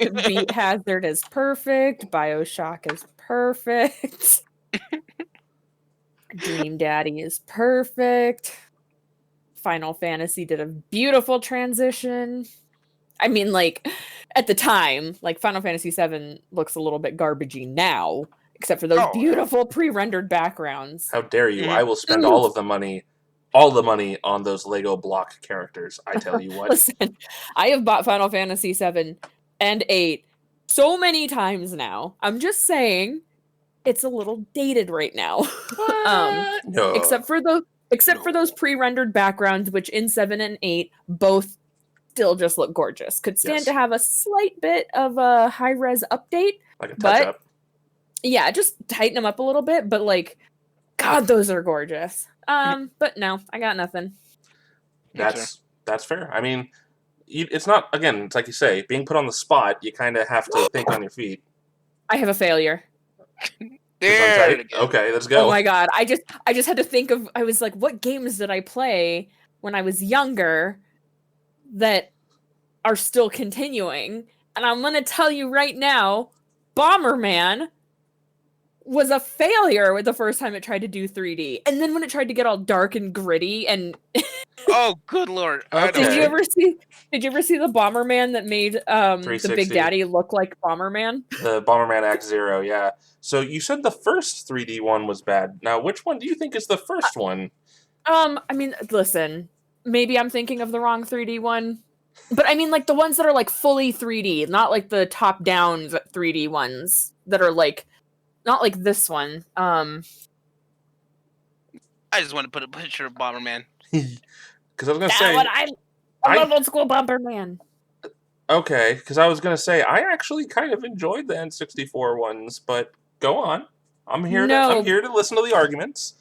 is Beat Hazard is perfect. BioShock is perfect. Dream Daddy is perfect. Final Fantasy did a beautiful transition. I mean, like, at the time, like, Final Fantasy VII looks a little bit garbagey now, except for those Oh, beautiful pre-rendered backgrounds. How dare you? Mhm. I will spend Oof. all the money on those Lego block characters. I tell you what. Listen, I have bought Final Fantasy VII and 8 so many times now. I'm just saying, it's a little dated right now. What? No. Except for those pre-rendered backgrounds, which in 7 and 8 both still just look gorgeous. Could stand to Yes. have a slight bit of a high-res update, Like a touch but up. yeah, just tighten them up a little bit, but like, God, those are gorgeous. But no, I got nothing. That's fair. I mean, it's not, again, it's like you say, being put on the spot, you kind of have to think on your feet. I have a failure. There it Gesundheit. again. Okay, let's Oh go. my God, I just had to think of. I was like, what games did I play when I was younger that are still continuing? And I'm gonna tell you right now, Bomberman was a failure with the first time it tried to do 3D. And then when it tried to get all dark and gritty and Oh, good lord! I know Okay. did you what ever see the Bomberman that made the Big 360. Daddy look like Bomberman? The Bomberman Act Zero, yeah. So you said the first 3D one was bad. Now, which one do you think is the first one? I mean, listen, maybe I'm thinking of the wrong 3D one. But I mean like the ones that are like fully 3D, not like the top-down 3D ones that are like not like this one. I just want to put a picture of Bomberman. Because I was gonna That say, one I love old school Bomberman. okay. Because I was gonna say, I actually kind of enjoyed the N64 ones, but go on. I'm here No, to listen to the arguments.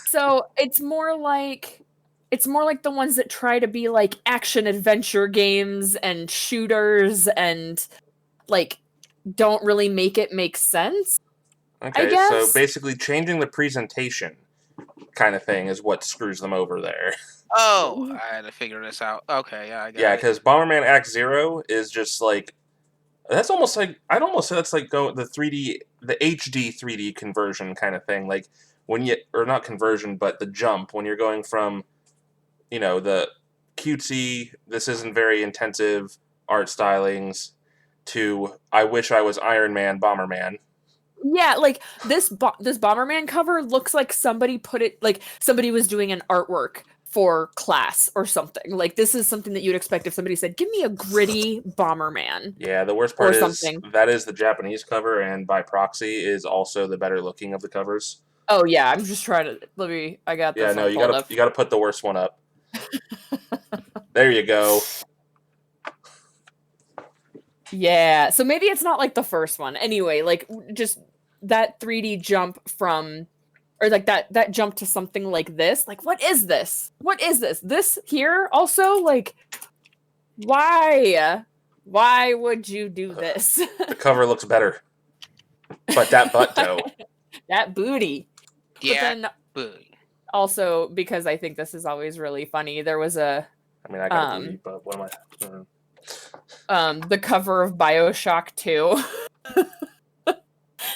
so it's more like the ones that try to be like action adventure games and shooters and like don't really make it make sense, I Okay, so guess. basically changing the presentation kind of thing is what screws them over there. Oh, I had to figure this out. Okay, yeah, I Yeah, got it. because Bomberman Act Zero is just like that's almost like I'd almost say that's like the HD 3D conversion kind of thing. Like when you or not conversion, but the jump when you're going from the cutesy, this isn't very intensive art stylings to I wish I was Iron Man Bomberman. Yeah, like this Bomberman cover looks like somebody put it like somebody was doing an artwork for class or something. Like this is something that you'd expect if somebody said, "Give me a gritty Bomberman" Yeah, the worst or part is something. that is the Japanese cover, and by proxy is also the better looking of the covers. Oh yeah, I'm just trying to let me. I got Yeah, this no, one pulled up. you gotta put the worst one up. There you go. Yeah, so maybe it's not like the first one. Anyway, like just that 3D jump from or like that jump to something like this. Like what is this? What is this? This here also like why? Why would you do this? The cover looks better, but that butt though. That booty. But Yeah. then But also because I think this is always really funny, there was a I mean, I got a booty, but what am I? the cover of BioShock 2.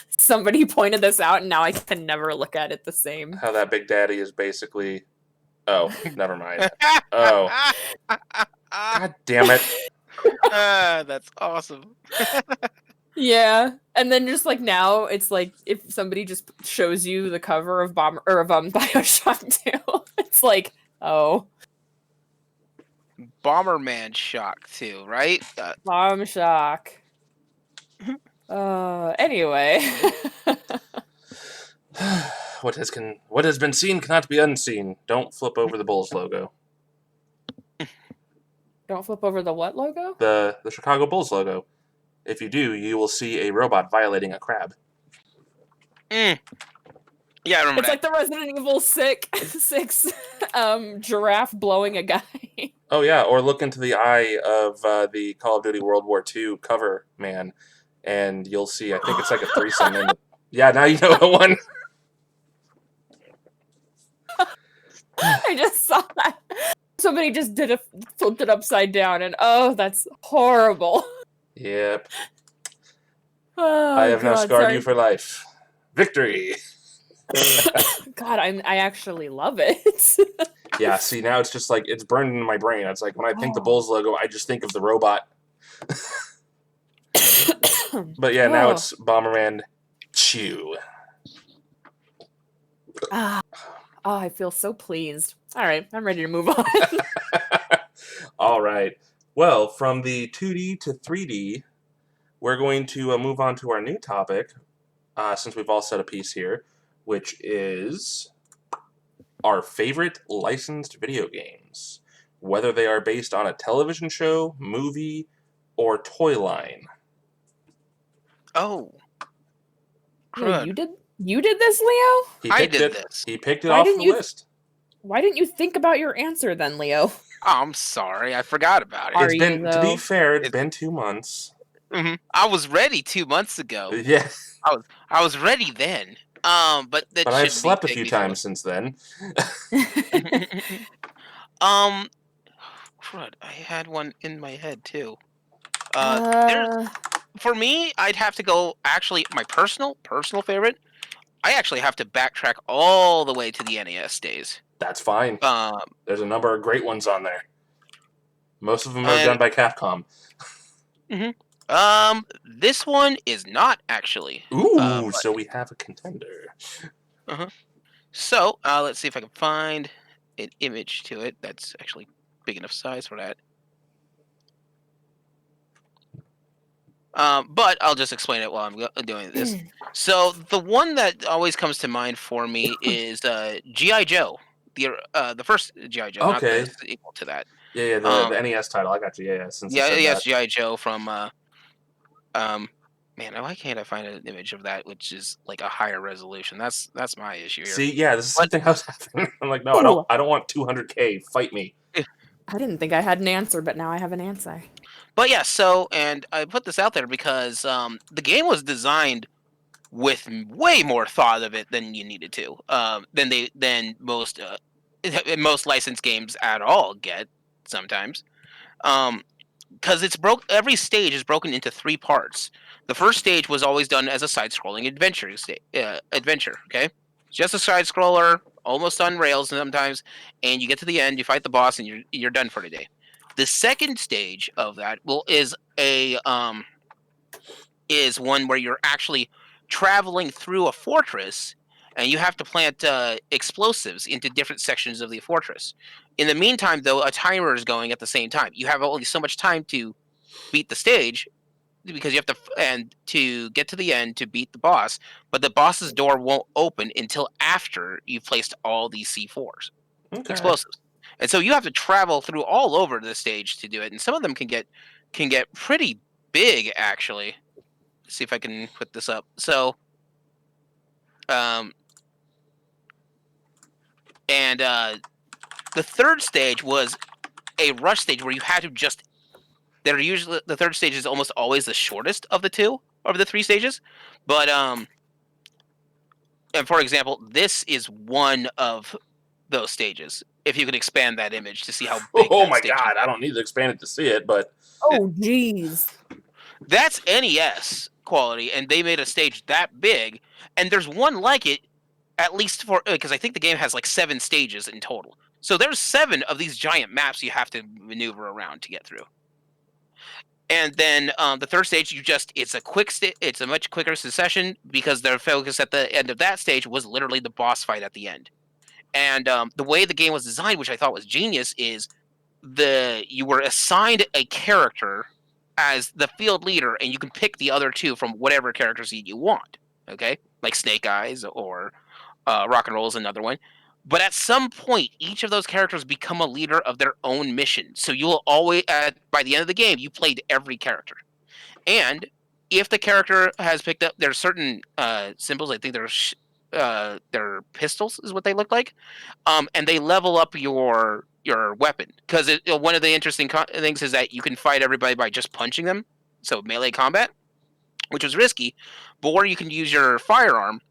Somebody pointed this out and now I can never look at it the same. How that Big Daddy is basically. Oh, never mind. Oh, God damn it! That's awesome. Yeah. And then just like now it's like if somebody just shows you the cover of BioShock 2, it's like, oh, Bomberman Shock too, right? Bomb Shock. Anyway. What has been seen cannot be unseen. Don't flip over the Bulls logo. Don't flip over the what logo? The Chicago Bulls logo. If you do, you will see a robot violating a crab. Yeah, I remember It's like the Resident Evil 6 giraffe blowing a guy. Oh yeah, or look into the eye of the Call of Duty World War II cover man, and you'll see. I think it's like a threesome. Yeah, now you know the one. I just saw that. Somebody just flipped it upside down, and oh, that's horrible. Yep. Oh, I have now scarred sorry. you for life. Victory. God, I actually love it. Yeah, see, now it's just like, it's burned into my brain. It's like, when I think the Bulls logo, I just think of the robot. But yeah, now it's Bomberman Chew. Oh, I feel so pleased. All right, I'm ready to move on. All right. Well, from the 2D to 3D, we're going to move on to our new topic, since we've all said a piece here, which is our favorite licensed video games, whether they are based on a television show, movie, or toy line. Oh. Yeah, you did this, Leo? I did this. He picked it off the list. Why didn't you think about your answer then, Leo? Oh, I'm sorry. I forgot about it. To be fair, it's been 2 months. Mm-hmm. I was ready 2 months ago. Yeah. I was ready then. But I've slept a few times since then. Crud, I had one in my head too. For me, I'd have to go. Actually, my personal favorite. I actually have to backtrack all the way to the NES days. That's fine. There's a number of great ones on there. Most of them are done by Capcom. Mm-hmm. This one is not actually. Ooh, so we have a contender. Uh-huh. So, let's see if I can find an image to it that's actually big enough size for that. But I'll just explain it while I'm doing this. So the one that always comes to mind for me is G.I. Joe, the first G.I. Joe, okay. not the equal to that. Yeah, the NES title. I got you. Yeah, G.I. Joe from man, why can't I find an image of that which is like a higher resolution? That's my issue here. See, yeah, this is something I was having. I'm like, no, I don't want 200K. Fight me. I didn't think I had an answer, but now I have an answer. But yeah, and I put this out there because the game was designed with way more thought of it than you needed to, than most licensed games at all get sometimes. Because every stage is broken into 3 parts. The first stage was always done as a side-scrolling adventure. Okay, just a side-scroller, almost on rails sometimes, and you get to the end, you fight the boss, and you're done for the day. The second stage of that is one where you're actually traveling through a fortress, and you have to plant explosives into different sections of the fortress. In the meantime, though, a timer is going at the same time. You have only so much time to beat the stage because you have to and to get to the end to beat the boss, but the boss's door won't open until after you've placed all these C4s, Okay. explosives. And so you have to travel through all over the stage to do it, and some of them can get pretty big actually. Let's see if I can put this up. So um and the third stage was a rush stage where you had to just they're usually the third stage is almost always the shortest of the three stages. But and for example, this is one of those stages. If you could expand that image to see how big Oh that my stage god, I is. don't need to expand it to see it, but Oh, jeez. That's NES quality, and they made a stage that big, and there's one like it, at least for because I think the game has like 7 stages in total. So there's 7 of these giant maps you have to maneuver around to get through. And then the third stage, it's a much quicker succession because their focus at the end of that stage was literally the boss fight at the end. And the way the game was designed, which I thought was genius, is you were assigned a character as the field leader, and you can pick the other 2 from whatever character seed you want. Okay, like Snake Eyes or Rock and Roll is another one. But at some point, each of those characters become a leader of their own mission. So you will always, by the end of the game, you played every character. And if the character has picked up, there's certain symbols. I think they're pistols, is what they look like, and they level up your weapon. Because one of the interesting things is that you can fight everybody by just punching them, so melee combat, which was risky. But or you can use your firearm,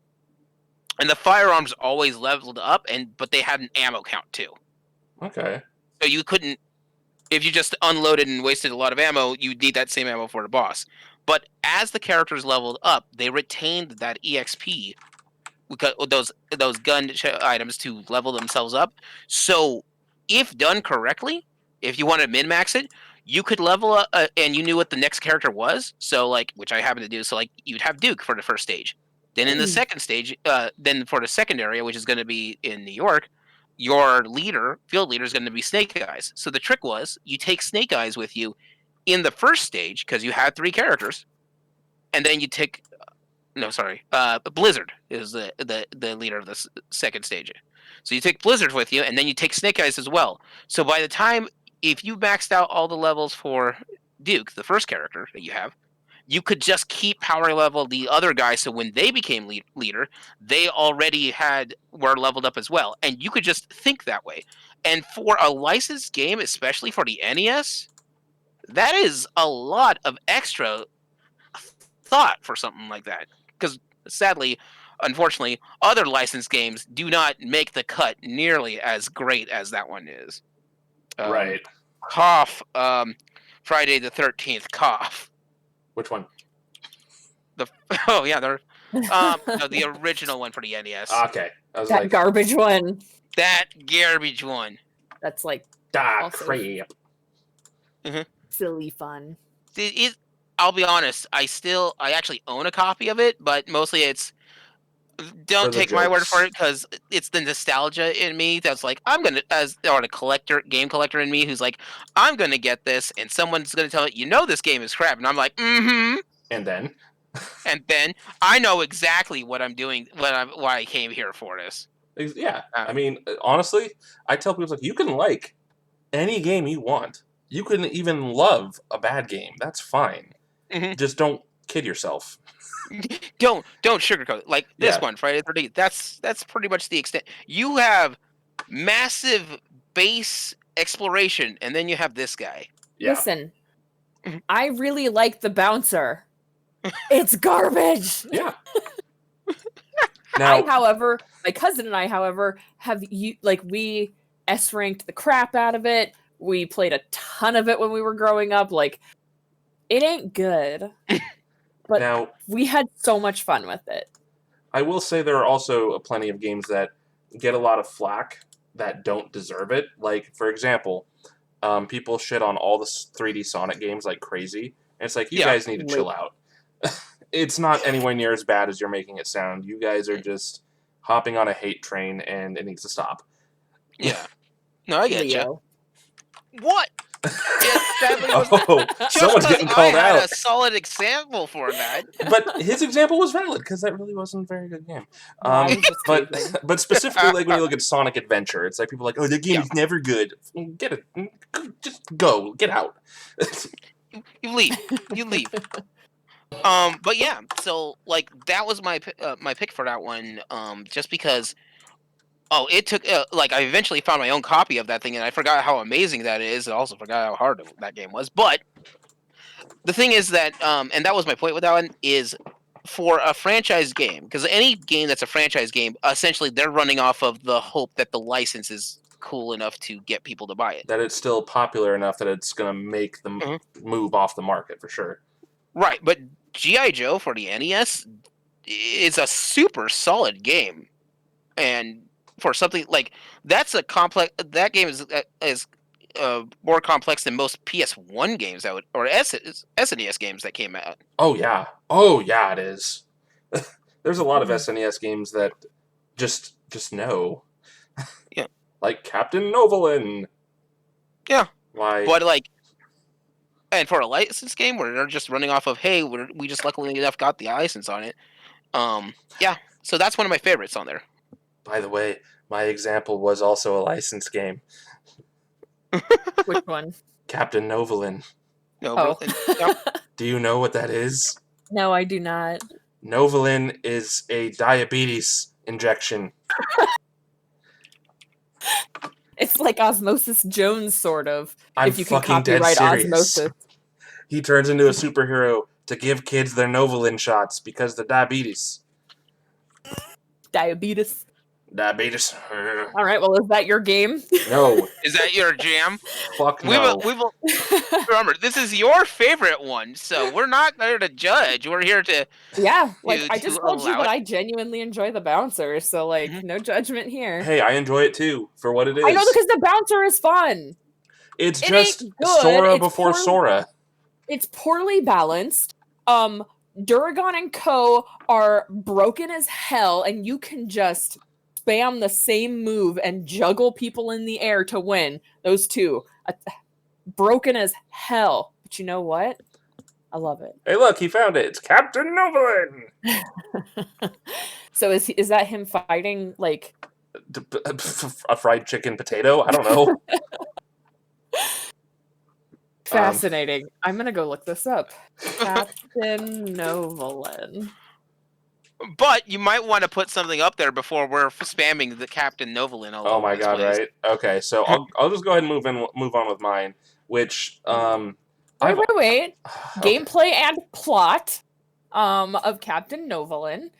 and the firearms always leveled up, but they had an ammo count too. okay. So you couldn't, if you just unloaded and wasted a lot of ammo, you'd need that same ammo for the boss. But as the characters leveled up, they retained that EXP, those gun items to level themselves up. So if done correctly, if you want to min max it, you could level up, and you knew what the next character was. So like, which I happen to do. So like, you'd have Duke for the first stage. Then in the second stage, then for the second area, which is going to be in New York, your field leader, is going to be Snake Eyes. So the trick was you take Snake Eyes with you in the first stage because you had 3 characters, and then you take no, sorry, Blizzard is the leader of the second stage. So you take Blizzard with you, and then you take Snake Eyes as well. So by the time, if you maxed out all the levels for Duke, the first character that you have, you could just keep power level the other guy. So when they became leader, they already were leveled up as well, and you could just think that way. And for a licensed game, especially for the NES, that is a lot of extra thought for something like that. Because sadly, unfortunately, other licensed games do not make the cut nearly as great as that one is. Right. Cough. Friday the 13th. Cough. Which one? Oh yeah, they're no, the original one for the NES. Okay. I was That like, garbage one. That garbage one. That's like also crap. silly fun. I'll be honest. I actually own a copy of it, but mostly it's. Don't take my word for it, because it's the nostalgia in me that's like, or the game collector in me who's like, I'm gonna get this, and someone's gonna tell me, this game is crap, and I'm like, mm-hmm. And then I know exactly what I'm doing, why I came here for this. yeah, I mean, honestly, I tell people, like, you can like any game you want. You can even love a bad game. That's fine. Mm-hmm. Just don't kid yourself. Don't sugarcoat it. Like this one, Friday the 13th. That's pretty much the extent. You have massive base exploration, and then you have this guy. Yeah. Listen, I really like the bouncer. It's garbage. Yeah. Now, my cousin and I, have we S ranked the crap out of it. We played a ton of it when we were growing up. Like, it ain't good. But now, we had so much fun with it. I will say there are also plenty of games that get a lot of flack that don't deserve it. Like, for example, people shit on all the 3D Sonic games like crazy. And it's like, you guys need to chill out. it's not anywhere near as bad as you're making it sound. You guys are just hopping on a hate train, and it needs to stop. Yeah. No, I get you. Leo. What? It sadly was Oh, just someone's because getting I called had out. a solid example for that. But his example was valid, because that really wasn't a very good game. No, I was just but teasing. but specifically, like when you look at Sonic Adventure, it's like people are like, oh, the game Yeah. is never good. Get it, just go, get out. You leave. You leave. But yeah, so like that was my my pick for that one. Just because. Oh, it took like I eventually found my own copy of that thing, and I forgot how amazing that is. I also forgot how hard that game was. But the thing is that, and that was my point with that one, is for a franchise game, because any game that's a franchise game, essentially they're running off of the hope that the license is cool enough to get people to buy it. That it's still popular enough that it's going to make them move off the market for sure. Right, but G.I. Joe for the NES is a super solid game, and for something like that's a complex. That game is more complex than most PS1 games that would or SNES games that came out. Oh yeah, it is. There's a lot of SNES games that just no. Yeah. Like Captain Novolin. Yeah. Why? But like, and for a license game where they're just running off of, hey, we just luckily enough got the license on it. Yeah. So that's one of my favorites on there. By the way, my example was also a licensed game. Which one? Captain Novolin. No, Oh. yep. Do you know what that is? No, I do not. Novolin is a diabetes injection. It's like Osmosis Jones, sort of. I'm if you can fucking dead copyright serious. Osmosis. He turns into a superhero to give kids their Novolin shots because of the diabetes. Diabetes. Diabetes. All right, well, is that your game? No. Is that your jam? Fuck no. We will. Remember, this is your favorite one, so we're not there to judge. We're here to. Yeah, like I to just told you allow that it. I genuinely enjoy the bouncer, so like no judgment here. Hey, I enjoy it too, for what it is. I know because the bouncer is fun. It's It just ain't good. Sora It's before poorly- Sora. It's poorly balanced. Duragon and Co are broken as hell, and you can just spam the same move and juggle people in the air to win. Those two. Broken as hell. But you know what? I love it. Hey, look, he found it. It's Captain Novolin. So is that him fighting like A fried chicken potato? I don't know. fascinating? I'm gonna go look this up. Captain Novolin. But you might want to put something up there before we're spamming the Captain Novolin. Oh my god! Place. Right? Okay, so I'll just go ahead and move on with mine. Which Wait. Okay. Gameplay and plot of Captain Novolin.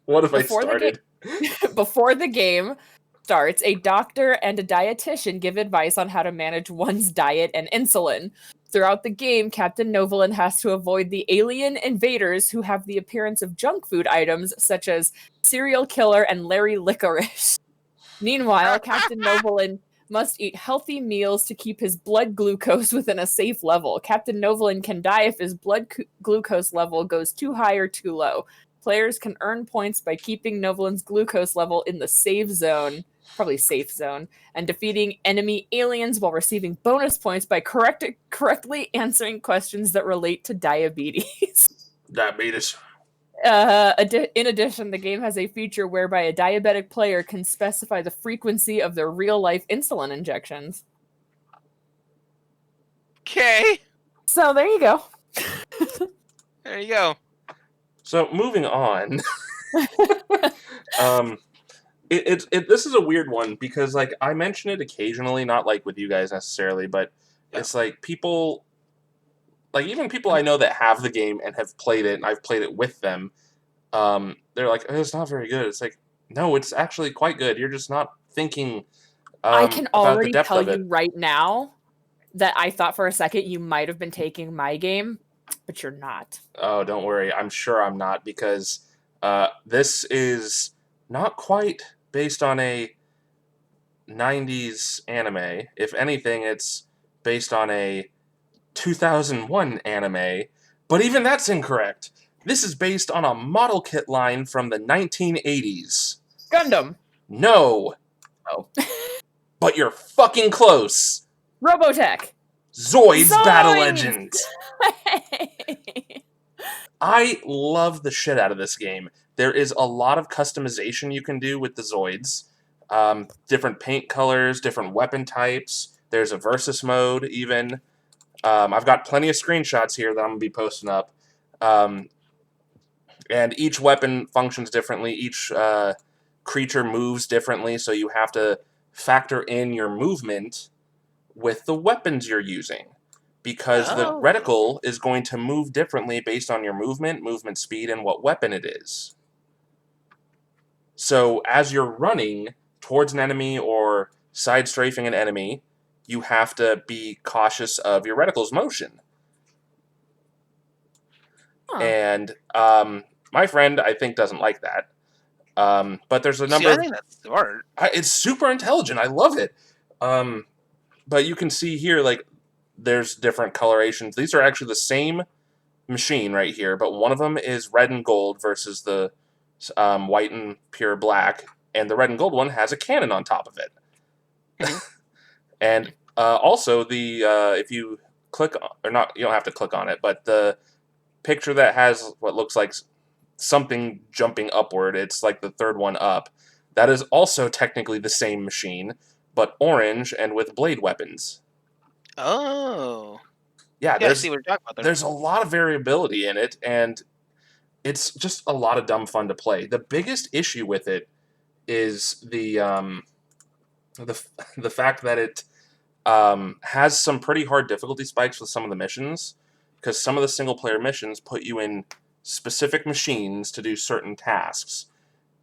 What if I before the started? Before the game starts, a doctor and a dietitian give advice on how to manage one's diet and insulin. Throughout the game, Captain Novolin has to avoid the alien invaders who have the appearance of junk food items such as Serial Killer and Larry Licorice. Meanwhile, Captain Novolin must eat healthy meals to keep his blood glucose within a safe level. Captain Novolin can die if his blood glucose level goes too high or too low. Players can earn points by keeping Novolin's glucose level in the safe zone, and defeating enemy aliens while receiving bonus points by correctly answering questions that relate to diabetes. Diabetes. In addition, the game has a feature whereby a diabetic player can specify the frequency of their real-life insulin injections. Okay. So there you go. There you go. So moving on. This is a weird one because like I mention it occasionally, not like with you guys necessarily, but it's like people, like even people I know that have the game and have played it, and I've played it with them. They're like, oh, it's not very good. It's like, no, it's actually quite good. You're just not thinking. I can about already the depth tell of it. you right now that I thought for a second you might have been taking my game, but you're not. Oh, don't worry. I'm sure I'm not, because this is not quite based on a 90s anime. If anything, it's based on a 2001 anime But even that's incorrect. This is based on a model kit line from the 1980s. Gundam. No. Oh. But you're fucking close. Robotech. Zoids Battle Zoids! Legend. I love the shit out of this game. There is a lot of customization you can do with the Zoids. Different paint colors, different weapon types. There's a versus mode, even. I've got plenty of screenshots here that I'm going to be posting up. And each weapon functions differently. Each creature moves differently, so you have to factor in your movement with the weapons you're using. Because the reticle is going to move differently based on your movement speed, and what weapon it is. So as you're running towards an enemy or side-strafing an enemy, you have to be cautious of your reticle's motion. Huh. And my friend, I think, doesn't like that. But there's a number. I think that's smart. It's super intelligent. I love it. But you can see here, like, there's different colorations. These are actually the same machine right here, but one of them is red and gold versus the white and pure black, and the red and gold one has a cannon on top of it. Mm-hmm. And also, if you click, or not, you don't have to click on it, but the picture that has what looks like something jumping upward, it's like the third one up, that is also technically the same machine, but orange and with blade weapons. Oh. Yeah, I see what you're talking about there. There's a lot of variability in it, and it's just a lot of dumb fun to play. The biggest issue with it is the fact that it has some pretty hard difficulty spikes with some of the missions, because some of the single-player missions put you in specific machines to do certain tasks,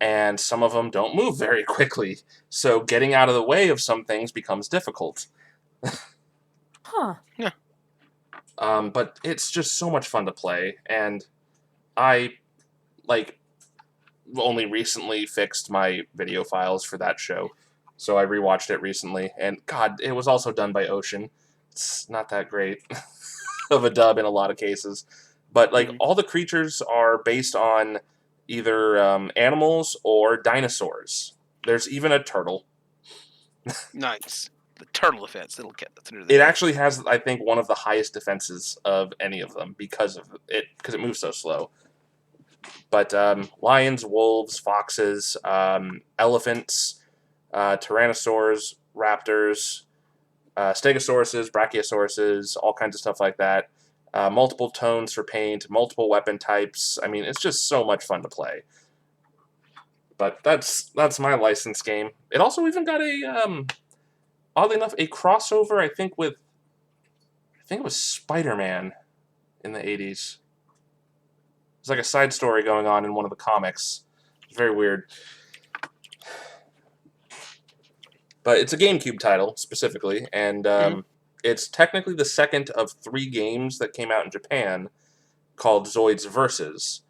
and some of them don't move very quickly, so getting out of the way of some things becomes difficult. Huh. Yeah. But it's just so much fun to play, and I, like, only recently fixed my video files for that show, so I rewatched it recently, and God, it was also done by Ocean. It's not that great of a dub in a lot of cases, but, like, all the creatures are based on either animals or dinosaurs. There's even a turtle. Nice. The turtle defense. It actually has, I think, one of the highest defenses of any of them because it moves so slow. But lions, wolves, foxes, elephants, tyrannosaurs, raptors, stegosauruses, brachiosauruses, all kinds of stuff like that. Multiple tones for paint, multiple weapon types. I mean, it's just so much fun to play. But that's my licensed game. It also even got a, oddly enough, a crossover, I think it was Spider-Man in the 80s. It's like a side story going on in one of the comics. It's very weird. But it's a GameCube title, specifically, and it's technically the second of 3 games that came out in Japan called Zoids Versus.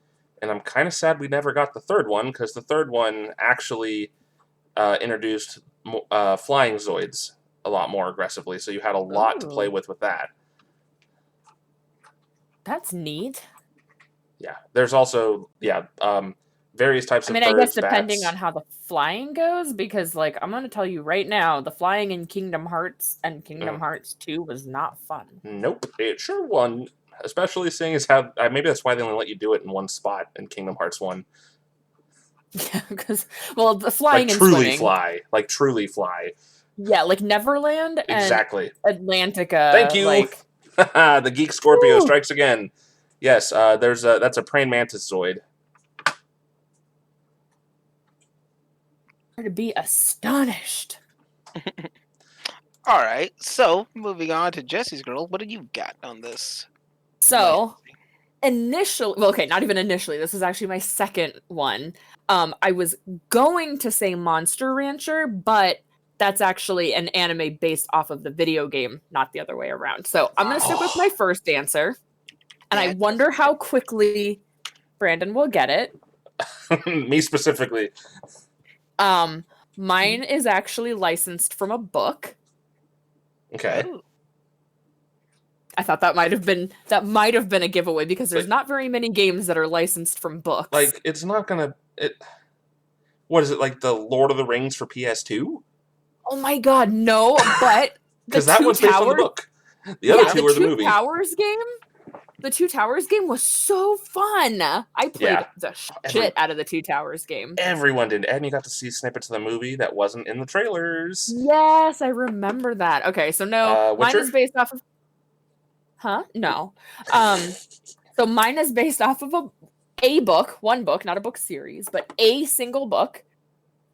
And I'm kind of sad we never got the third one, because the third one actually introduced flying Zoids a lot more aggressively, so you had a lot to play with that. That's neat. Yeah, there's also, various types of birds, I guess depending bats. on how the flying goes, because, like, I'm going to tell you right now, the flying in Kingdom Hearts and Kingdom Hearts 2 was not fun. Nope, it sure wasn't. Especially seeing as how, maybe that's why they only let you do it in one spot in Kingdom Hearts 1. Yeah, because, well, the flying like and truly swimming. like truly fly. Yeah, like Neverland exactly. and Atlantica. Thank you. Like, the Geek Scorpio strikes again. Yes, that's a praying mantis Zoid. to be astonished. All right, so moving on to Jesse's girl, what do you got on this? So, initially, well, okay, not even initially. This is actually my second one. I was going to say Monster Rancher, but that's actually an anime based off of the video game, not the other way around. So I'm going to stick with my first answer, and I wonder how quickly Brandon will get it. Me specifically. Mine is actually licensed from a book. Okay. I thought that might have been a giveaway because there's not very many games that are licensed from books. Like, it's not gonna. What is it, like the Lord of the Rings for PS2? Oh my god, no! But because that one's based on the book. The other two are the movie. The Two Towers game was so fun. I played the shit out of the Two Towers game. Everyone did, and you got to see snippets of the movie that wasn't in the trailers. Yes, I remember that. Okay, so no, mine Witcher? is based off of. Huh? No. So mine is based off of a book, one book, not a book series, but a single book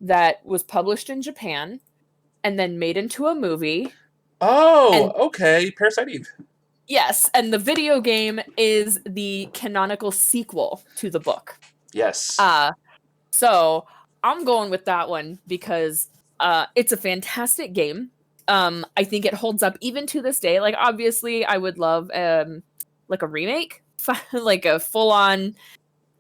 that was published in Japan and then made into a movie. Oh, okay. Parasite Eve. Yes, and the video game is the canonical sequel to the book. Yes. So I'm going with that one because it's a fantastic game. I think it holds up even to this day. Like, obviously, I would love like a remake, like a full-on,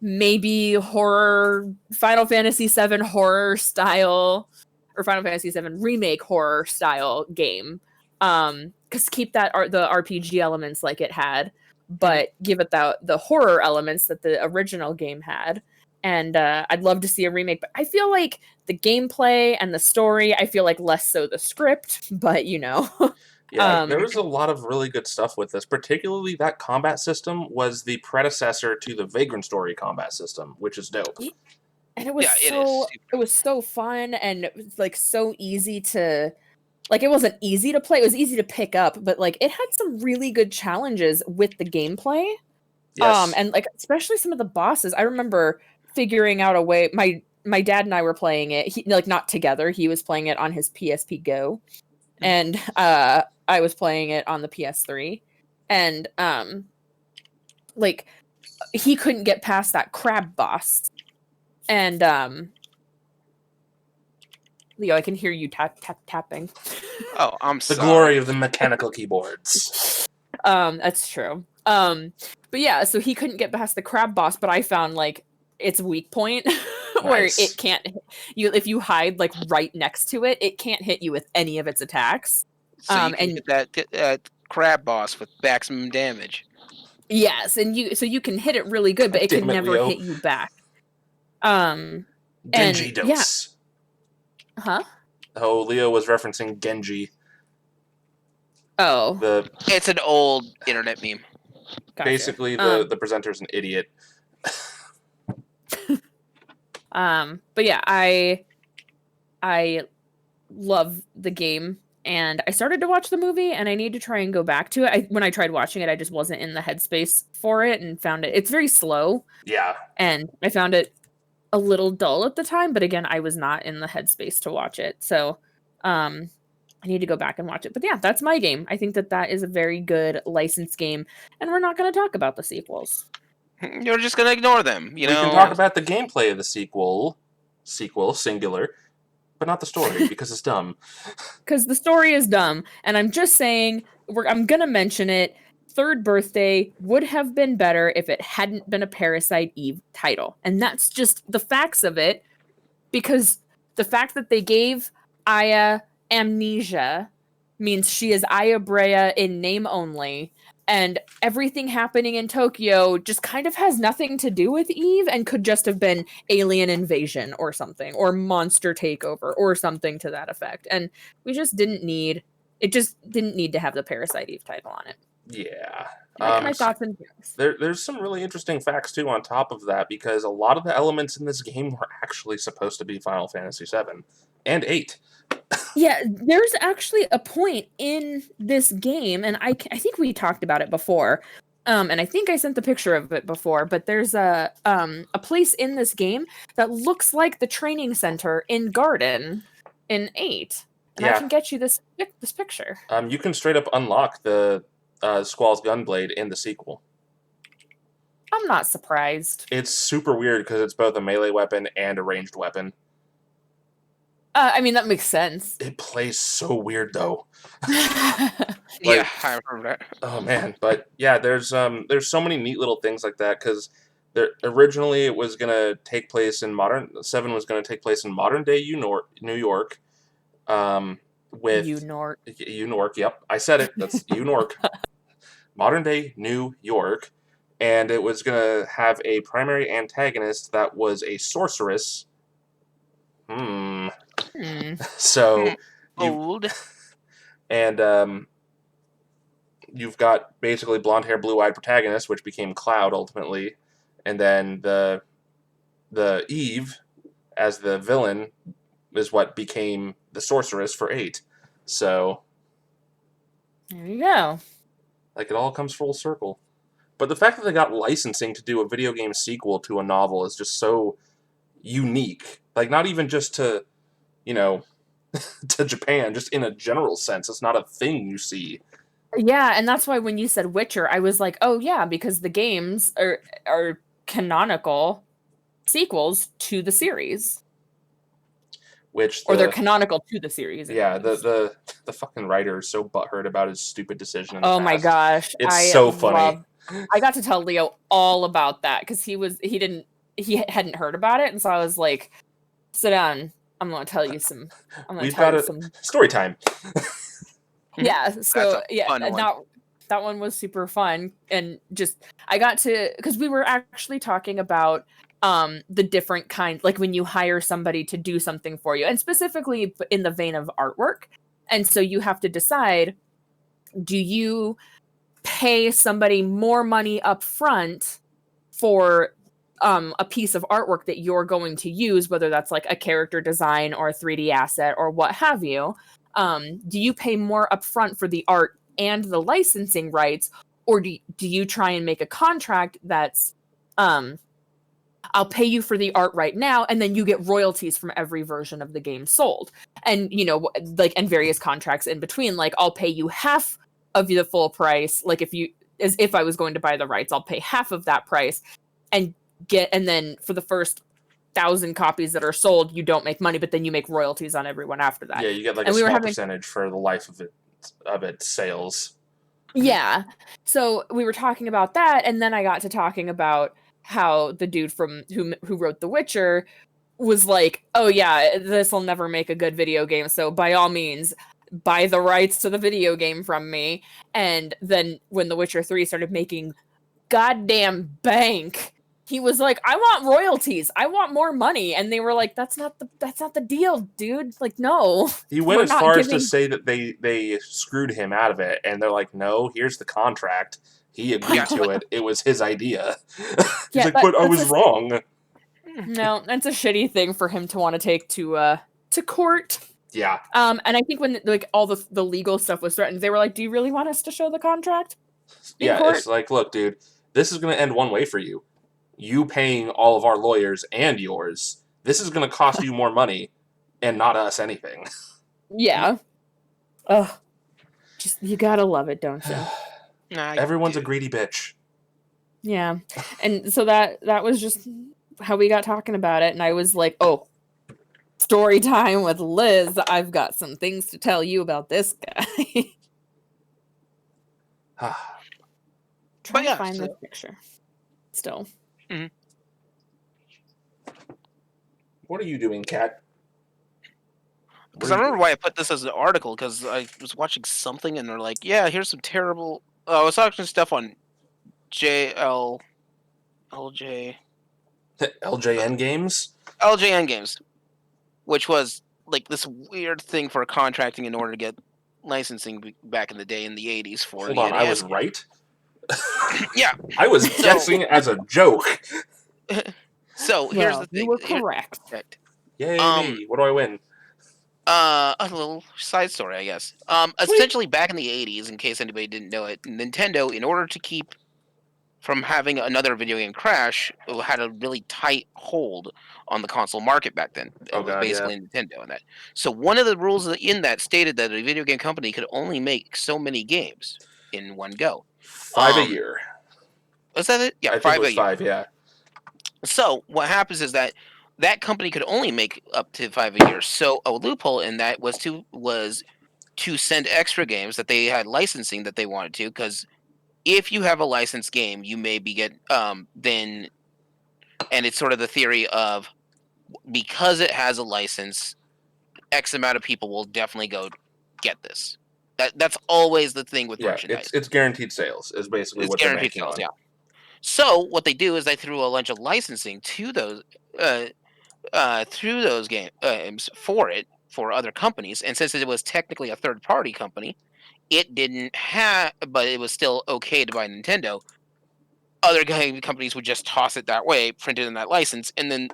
maybe horror, Final Fantasy VII horror style, or Final Fantasy VII remake horror style game. Because keep the RPG elements like it had, but give it the horror elements that the original game had. And I'd love to see a remake, but I feel like the gameplay and the story, I feel like less so the script, but you know. Yeah, there was a lot of really good stuff with this. Particularly that combat system was the predecessor to the Vagrant Story combat system, which is dope. And it was so fun and it was like so easy to, like, it wasn't easy to play, it was easy to pick up, but like it had some really good challenges with the gameplay. Yes. And like especially some of the bosses. I remember figuring out a way. My dad and I were playing it. He, like, not together. He was playing it on his PSP Go, and I was playing it on the PS3. And like he couldn't get past that crab boss. And Leo, I can hear you tapping. Oh, I'm sorry. The glory of the mechanical keyboards. That's true. But yeah, so he couldn't get past the crab boss, but I found like its weak point where it can't if you hide like right next to it, it can't hit you with any of its attacks. So you can get that crab boss with maximum damage. Yes, and you can hit it really good, but it can never hit you back. Genji dose. Yeah. Huh? Oh, Leo was referencing Genji. Oh. It's an old internet meme. Gotcha. Basically, the presenter's an idiot. But yeah, I love the game, and I started to watch the movie, and I need to try and go back to it. When I tried watching it, I just wasn't in the headspace for it, and found it's very slow. Yeah. And I found it a little dull at the time, but again, I was not in the headspace to watch it, so I need to go back and watch it. But yeah, that's my game. I think that is a very good licensed game, and we're not going to talk about the sequels. You're just going to ignore them, you know? We can talk about the gameplay of the sequel, singular, but not the story, because it's dumb. Because the story is dumb, and I'm just saying, I'm going to mention it. Third Birthday would have been better if it hadn't been a Parasite Eve title. And that's just the facts of it, because the fact that they gave Aya amnesia means she is Aya Brea in name only, and everything happening in Tokyo just kind of has nothing to do with Eve and could just have been alien invasion or something, or monster takeover or something to that effect. And it just didn't need to have the Parasite Eve title on it. Yeah. My thoughts and feelings. There's some really interesting facts too on top of that, because a lot of the elements in this game were actually supposed to be Final Fantasy VII and 8. Yeah, there's actually a point in this game, and I think we talked about it before, and I think I sent the picture of it before, but there's a place in this game that looks like the training center in Garden in 8, and I can get you this picture. You can straight up unlock the Squall's Gunblade in the sequel. I'm not surprised. It's super weird because it's both a melee weapon and a ranged weapon. I mean, that makes sense. It plays so weird, though. Yeah, I remember that. Oh, man. But, yeah, there's so many neat little things like that, because originally it was going to take place in 7 was going to take place in modern-day New York, with... Unork. Unork, yep. I said it. That's Unork. modern-day New York, and it was going to have a primary antagonist that was a sorceress. So you Old. and you've got basically blonde hair, blue-eyed protagonist, which became Cloud ultimately, and then the Eve as the villain is what became the sorceress for 8. So There you go. like it all comes full circle. But the fact that they got licensing to do a video game sequel to a novel is just so unique. Like not even just to, you know, to Japan, just in a general sense. It's not a thing you see. Yeah, and that's why when you said Witcher, I was like, oh yeah, because the games are canonical sequels to the series. Which Or they're canonical to the series. Yeah, the fucking writer is so butthurt about his stupid decision in the Oh my past. gosh. It's so funny. I got to tell Leo all about that because he hadn't heard about it, and so I was like, sit down. I'm gonna tell you some. I'm gonna We've tell got you a some. story time. Yeah. That's So a yeah, fun one. that one was super fun, and just I got to because we were actually talking about the different kinds, like when you hire somebody to do something for you, and specifically in the vein of artwork, and so you have to decide, do you pay somebody more money up front for a piece of artwork that you're going to use, whether that's like a character design or a 3D asset or what have you? Do you pay more upfront for the art and the licensing rights, or do you try and make a contract that's I'll pay you for the art right now, and then you get royalties from every version of the game sold, and like, and various contracts in between, like I'll pay you half of the full price, like if I was going to buy the rights, I'll pay half of that price, and then for the first 1,000 copies that are sold, you don't make money, but then you make royalties on everyone after that. Yeah, you get like And a we were small having percentage for the life of its sales. Yeah. So we were talking about that, and then I got to talking about how the dude from who wrote The Witcher was like, "Oh yeah, this will never make a good video game, so by all means, buy the rights to the video game from me." And then when The Witcher 3 started making goddamn bank, he was like, "I want royalties. I want more money." And they were like, "That's not the deal, dude. Like, no. He went We're as not far as to giving." say that they screwed him out of it, and they're like, "No, here's the contract. He agreed to it. It was his idea." He's Yeah, like, "But I that's was wrong." no, that's a shitty thing for him to want to take to court. Yeah. And I think when like all the legal stuff was threatened, they were like, "Do you really want us to show the contract in Yeah, court?" it's like, look, dude, this is going to end one way for you. You paying all of our lawyers and yours. This is going to cost you more money and not us anything. Yeah. Ugh. Just you gotta love it, don't you? Everyone's a greedy bitch. Yeah. And so that was just how we got talking about it, and I was like, "Oh, story time with Liz. I've got some things to tell you about this guy." Trying to find this picture. Still. Mm-hmm. What are you doing, Kat? Because I remember why I put this as an article, because I was watching something and they're like, yeah, here's some terrible... I was watching stuff on LJN Games, which was like this weird thing for contracting in order to get licensing back in the day in the 80s for Hold the on, NES. I was right? Yeah. I was guessing as a joke. So here's the thing. You were correct. Yay me. What do I win? A little side story, I guess. Essentially, back in the 80s, in case anybody didn't know it, Nintendo, in order to keep from having another video game crash, had a really tight hold on the console market back then. It was basically Nintendo and that. So one of the rules in that stated that a video game company could only make so many games in one go. 5 a year. Was that it? Yeah, I 5 think it was a year. 5, yeah. So what happens is that company could only make up to 5 a year. So a loophole in that was to send extra games that they had licensing that they wanted to, because if you have a licensed game, you may be then, and it's sort of the theory of, because it has a license, X amount of people will definitely go get this. That's always the thing with Yeah, merchandise. it's guaranteed sales is basically It's what they're guaranteed banking sales, on. yeah. So what they do is they threw a bunch of licensing to those through those games for other companies, and since it was technically a third party company, it didn't have, but it was still okay to buy Nintendo. Other game companies would just toss it that way, print it in that license, and then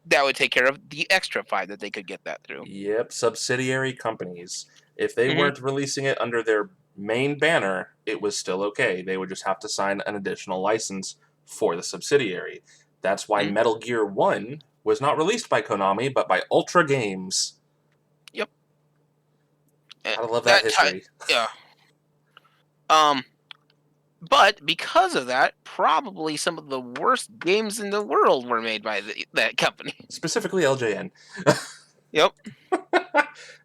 that would take care of the extra 5 that they could get that through. Yep, subsidiary companies. If they Mhm. weren't releasing it under their main banner, it was still okay. They would just have to sign an additional license for the subsidiary. That's why Mhm. Metal Gear 1 was not released by Konami, but by Ultra Games. Yep. Gotta love that That type, history. yeah. Um, but because of that, probably some of the worst games in the world were made by that company. Specifically LJN. Yep.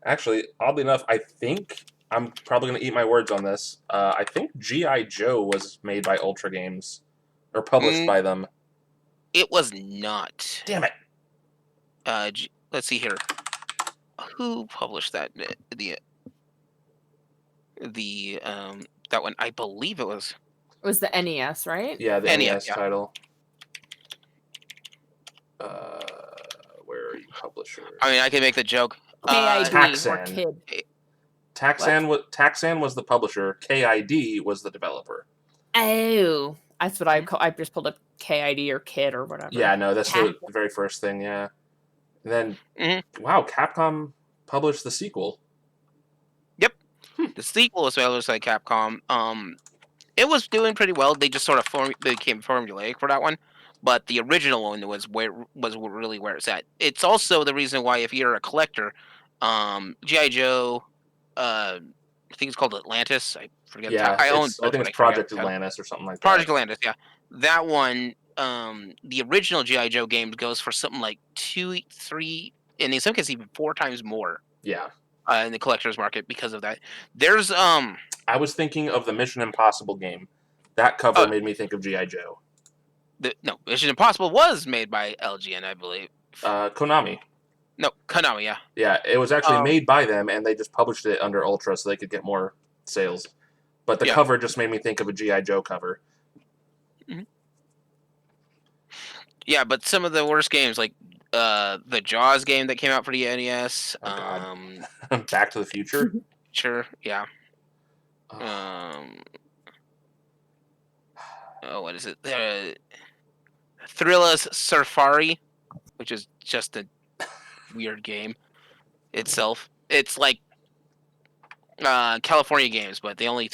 Actually, oddly enough, I think I'm probably going to eat my words on this. I think G.I. Joe was made by Ultra Games, or published Mm, by them. it was not. Damn it! Let's see here. Who published that? That one, I believe it was It was the NES, right? Yeah, the NES. NES Yeah. title. Uh, where are you, publisher? I mean, I can make the joke. KID or Taxan. Kid. Taxan was the publisher. KID was the developer. Oh, that's what I call. I just pulled up KID or Kid or whatever. Yeah, no, that's the Tax- very first thing. Yeah, and then Mhm. wow, Capcom published the sequel. Yep. The sequel was published by Capcom. It was doing pretty well. They just sort of became formulaic for that one, but the original one was really where it's at. It's also the reason why, if you're a collector, GI Joe, I think it's called Atlantis. I forget. Yeah, I own I both, think but it's I forget. Project Atlantis or something like Project that. Atlantis, yeah. That one, the original GI Joe game goes for something like 2, 3, and in some cases even 4 times more Yeah, in the collector's market because of that. There's I was thinking of the Mission Impossible game. That cover made me think of G.I. Joe. no, Mission Impossible was made by LGN, I believe. Konami. No, Konami, yeah. Yeah, it was actually made by them, and they just published it under Ultra so they could get more sales. But the cover just made me think of a G.I. Joe cover. Mm-hmm. Yeah, but some of the worst games, like the Jaws game that came out for the NES. Back to the Future? Sure, yeah. Oh. What is it? Thrilla's Safari, which is just a weird game itself. It's like California games, but they only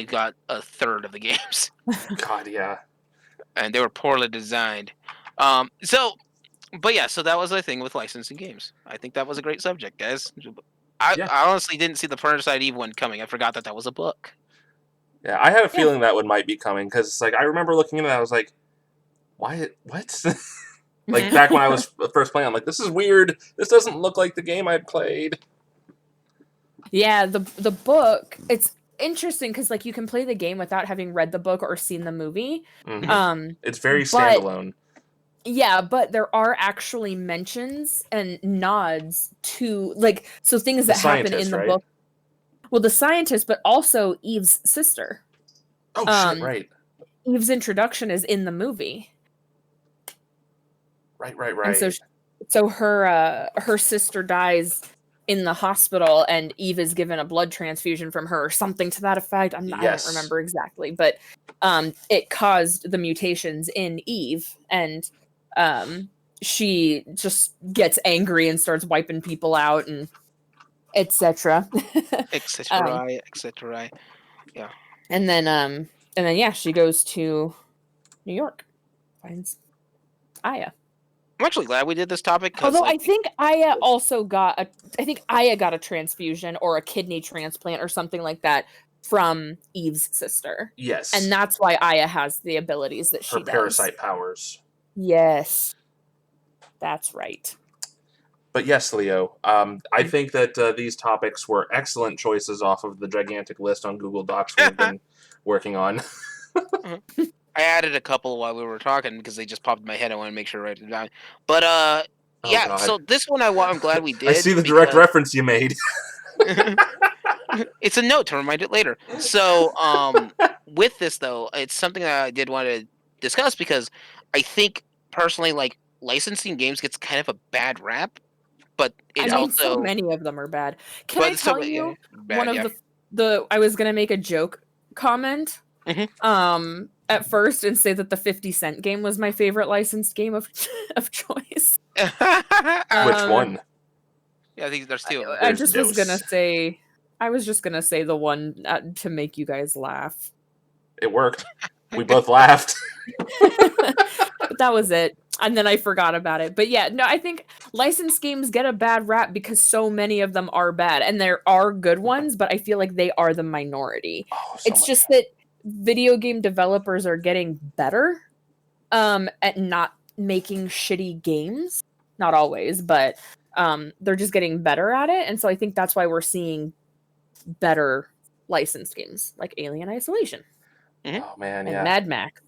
got a third of the games, God, yeah. and they were poorly designed. But yeah, so that was the thing with licensing games. I think that was a great subject, guys. I honestly didn't see the Parasite Eve one coming. I forgot that was a book. Yeah, I had a feeling that one might be coming because it's like I remember looking at it, I was like, "Why? What?" Like back when I was first playing, I'm like, "This is weird. This doesn't look like the game I played." Yeah, the book. It's interesting because like you can play the game without having read the book or seen the movie. Mm-hmm. It's very standalone. Yeah, but there are actually mentions and nods to things that happen in the book. Well, the scientist, but also Eve's sister. Oh shit! Right. Eve's introduction is in the movie. Right. And so her sister dies in the hospital, and Eve is given a blood transfusion from her, or something to that effect. I don't remember exactly, but it caused the mutations in Eve, and she just gets angry and starts wiping people out, and etc. etc. Yeah. And then yeah, she goes to New York, finds Aya. I'm actually glad we did this topic. Although I think Aya also got a transfusion or a kidney transplant or something like that from Eve's sister. Yes. And that's why Aya has the abilities that she does. Her parasite powers. Yes. That's right. But yes, Leo, I think that these topics were excellent choices off of the gigantic list on Google Docs we've been working on. I added a couple while we were talking because they just popped in my head. I want to make sure I write them down. But God. so this one I'm glad we did. I see the direct reference you made. It's a note to remind it later. So, with this though, it's something that I did want to discuss because I think personally, like licensing games gets kind of a bad rap, but I it mean, so also, many of them are bad. Can I but tell some you one bad, of yeah. the I was gonna make a joke comment at first and say that the 50 Cent game was my favorite licensed game of of choice. Which one? Yeah, I think there's two of them. I There's just was gonna Dose. say I was just gonna say the one to make you guys laugh. It worked. We both laughed. But that was it. And then I forgot about it. But yeah, no, I think licensed games get a bad rap because so many of them are bad. And there are good ones, but I feel like they are the minority. Oh, so It's many. just that video game developers are getting better at not making shitty games. Not always, but they're just getting better at it. And so I think that's why we're seeing better licensed games like Alien Isolation Oh man, and yeah. Mad Max.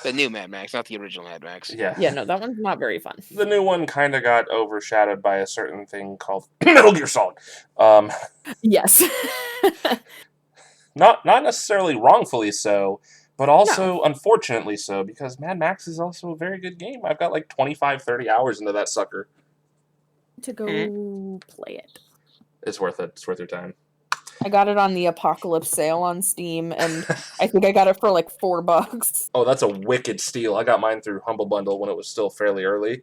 The new Mad Max, not the original Mad Max. Yeah. Yeah, no, that one's not very fun. The new one kind of got overshadowed by a certain thing called Metal Gear Solid. Yes. Not necessarily wrongfully so, but also unfortunately so, because Mad Max is also a very good game. I've got like 25, 30 hours into that sucker. To go play it. It's worth it. It's worth your time. I got it on the Apocalypse sale on Steam, and I think I got it for like $4. Oh, that's a wicked steal. I got mine through Humble Bundle when it was still fairly early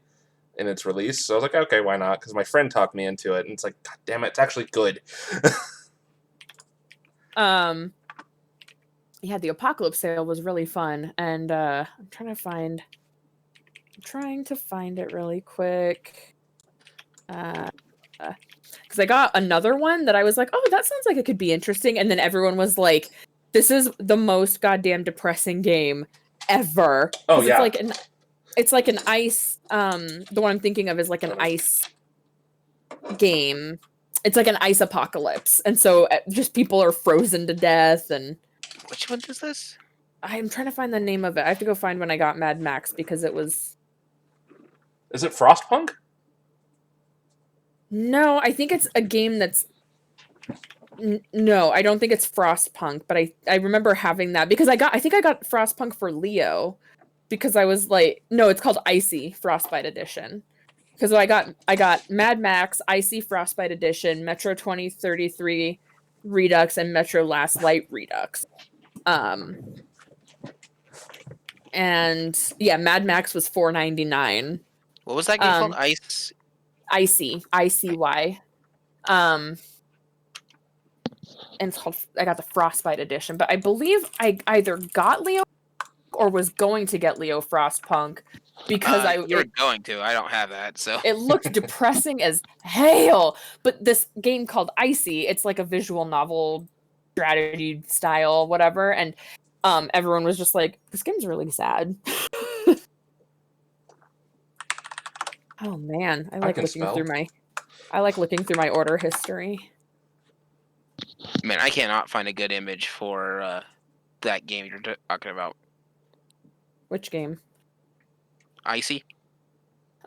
in its release. So I was like, okay, why not? Because my friend talked me into it, and it's like, God damn it, it's actually good. Yeah, the Apocalypse sale was really fun, and I'm trying to find it really quick. Because I got another one that I was like, oh, that sounds like it could be interesting, and then everyone was like, this is the most goddamn depressing game ever. Oh yeah. It's like an ice. The one I'm thinking of is like an ice game. It's like an ice apocalypse, and so just people are frozen to death. And Which one is this? I'm trying to find the name of it. I have to go find when I got Mad Max because it was. Is it Frostpunk? No, I think it's a game that's. No, I don't think it's Frostpunk, but I remember having that because I think I got Frostpunk for Leo because I was like, no, it's called Icy Frostbite Edition. Because I got Mad Max, Icy Frostbite Edition, Metro 2033 Redux, and Metro Last Light Redux. And yeah, Mad Max was $4.99. What was that game called? Ice. Icy, ICY. And it's called. I got the Frostbite Edition, but I believe I either got Leo or was going to get Leo Frostpunk because You're going to. I don't have that, so it looked depressing as hell. But this game called Icy, it's like a visual novel strategy style, whatever, and everyone was just like, this game's really sad. Oh man, I like looking through my order history. Man, I cannot find a good image for that game you're talking about. Which game? Icy.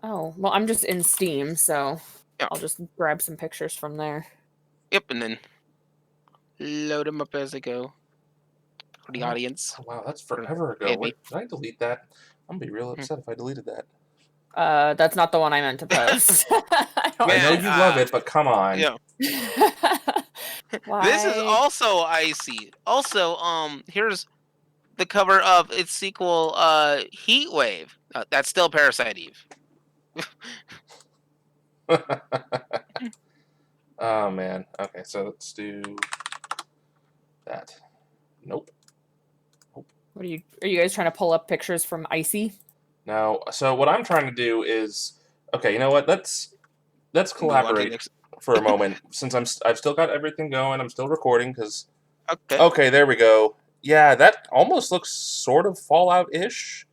Oh, well, I'm just in Steam, so Yeah. I'll just grab some pictures from there. Yep, and then load them up as I go for the audience. Oh, wow, that's forever ago. Maybe. Wait, did I delete that? I'm gonna be real upset if I deleted that. That's not the one I meant to post. I know you love it, but come on. Yeah. Why? This is also Icy. Also, here's the cover of its sequel, Heat Wave. That's still Parasite Eve. Oh man. Okay, so let's do that. Nope. Are you guys trying to pull up pictures from Icy? No. So what I'm trying to do is, okay, you know what? Let's collaborate for a moment since I've still got everything going. I'm still recording because. Okay, there we go. Yeah, that almost looks sort of Fallout-ish,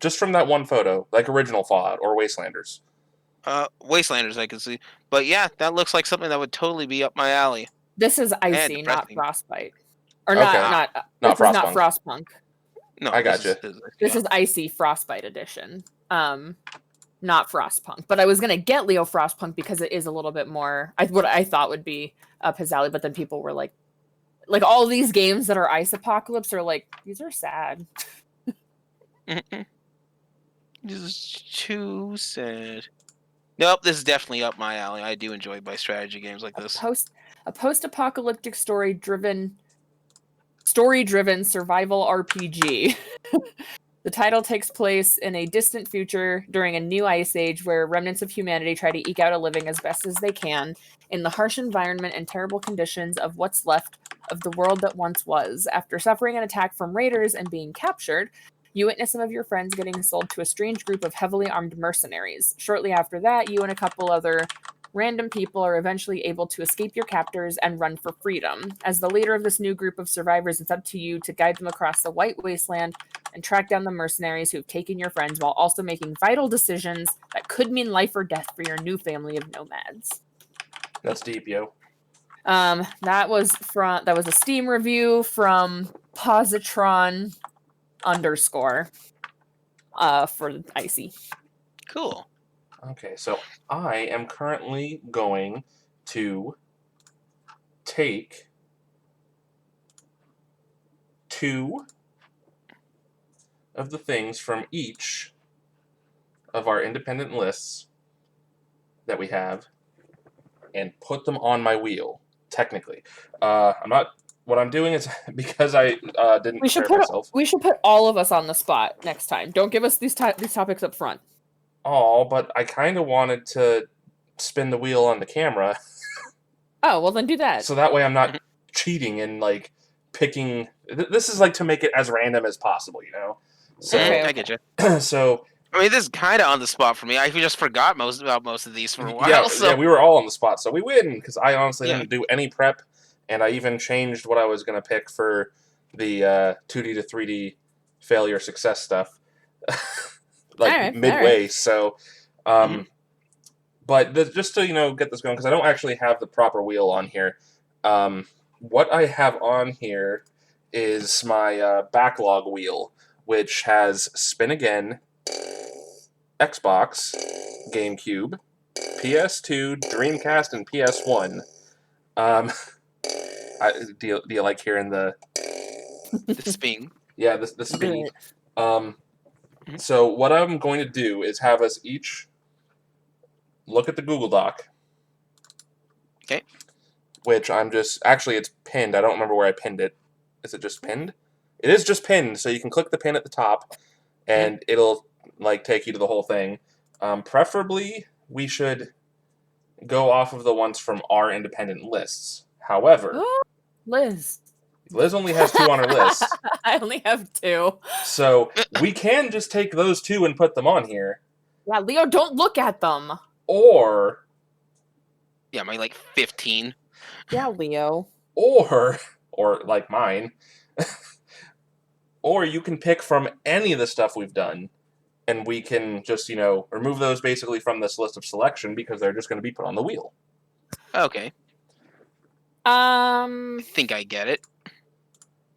just from that one photo, like original Fallout or Wastelanders. Wastelanders, I can see, but yeah, that looks like something that would totally be up my alley. This is Icy, not Frostbite, or Okay. not Frostpunk. Not Frostpunk. No, I gotcha. This is Icy Frostbite Edition. not Frostpunk. But I was gonna get Leo Frostpunk because it is a little bit more what I thought would be up his alley. But then people were like all these games that are Ice Apocalypse are like, these are sad. This is too sad. Nope, this is definitely up my alley. I do enjoy my strategy games like this. A post-apocalyptic story-driven survival RPG. The title takes place in a distant future during a new ice age where remnants of humanity try to eke out a living as best as they can in the harsh environment and terrible conditions of what's left of the world that once was. After suffering an attack from raiders and being captured, you witness some of your friends getting sold to a strange group of heavily armed mercenaries. Shortly after that, you and a couple other random people are eventually able to escape your captors and run for freedom. As the leader of this new group of survivors, it's up to you to guide them across the White Wasteland and track down the mercenaries who have taken your friends while also making vital decisions that could mean life or death for your new family of nomads. That's deep, yo. That was a Steam review from Positron _ for Icy. Cool. Okay, so I am currently going to take 2 of the things from each of our independent lists that we have and put them on my wheel, technically. What I'm doing is, because I didn't prepare myself. We should put all of us on the spot next time. Don't give us these topics up front. Oh, but I kind of wanted to spin the wheel on the camera. Oh, well then do that. So that way I'm not cheating and like picking. This is like to make it as random as possible, you know. So Okay. I get you. So I mean, this is kind of on the spot for me. I just forgot about most of these for a while. yeah, we were all on the spot, so we win because I honestly Yeah. didn't do any prep, and I even changed what I was going to pick for the 2D to 3D failure success stuff, like midway. Right. So, but just to get this going, because I don't actually have the proper wheel on here. What I have on here is my backlog wheel, which has Spin Again, Xbox, GameCube, PS2, Dreamcast, and PS1. Do you like hearing the spin? Yeah, the spin. So what I'm going to do is have us each look at the Google Doc. Okay. Which it's pinned. I don't remember where I pinned it. Is it just pinned? It is just pinned, so you can click the pin at the top, and it'll take you to the whole thing. Preferably, we should go off of the ones from our independent lists. However, Liz only has 2 on her list. I only have 2. So we can just take those 2 and put them on here. Yeah, Leo, don't look at them. Or... Yeah, my 15. Yeah, Leo. Or like mine. Or you can pick from any of the stuff we've done, and we can just, remove those basically from this list of selection because they're just going to be put on the wheel. Okay. I think I get it.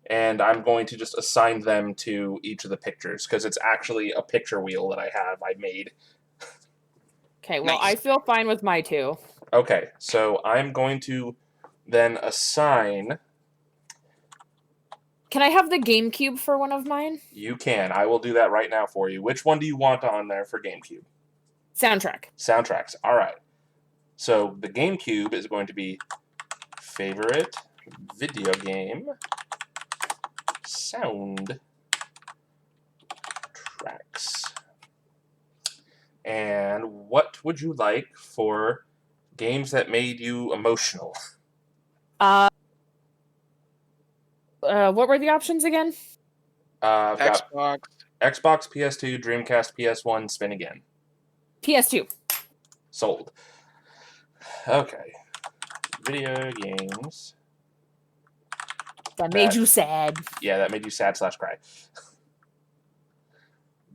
And I'm going to just assign them to each of the pictures because it's actually a picture wheel that I made. Okay, well, Nice. I feel fine with my 2. Okay, so I'm going to then assign... Can I have the GameCube for one of mine? You can. I will do that right now for you. Which one do you want on there for GameCube? Soundtrack. Soundtracks. All right. So the GameCube is going to be favorite video game sound tracks. And what would you like for games that made you emotional? What were the options again? I've got Xbox, PS2, Dreamcast, PS1, Spin Again. PS2. Sold. Okay. Video games. That made you sad. Yeah, that made you sad/cry.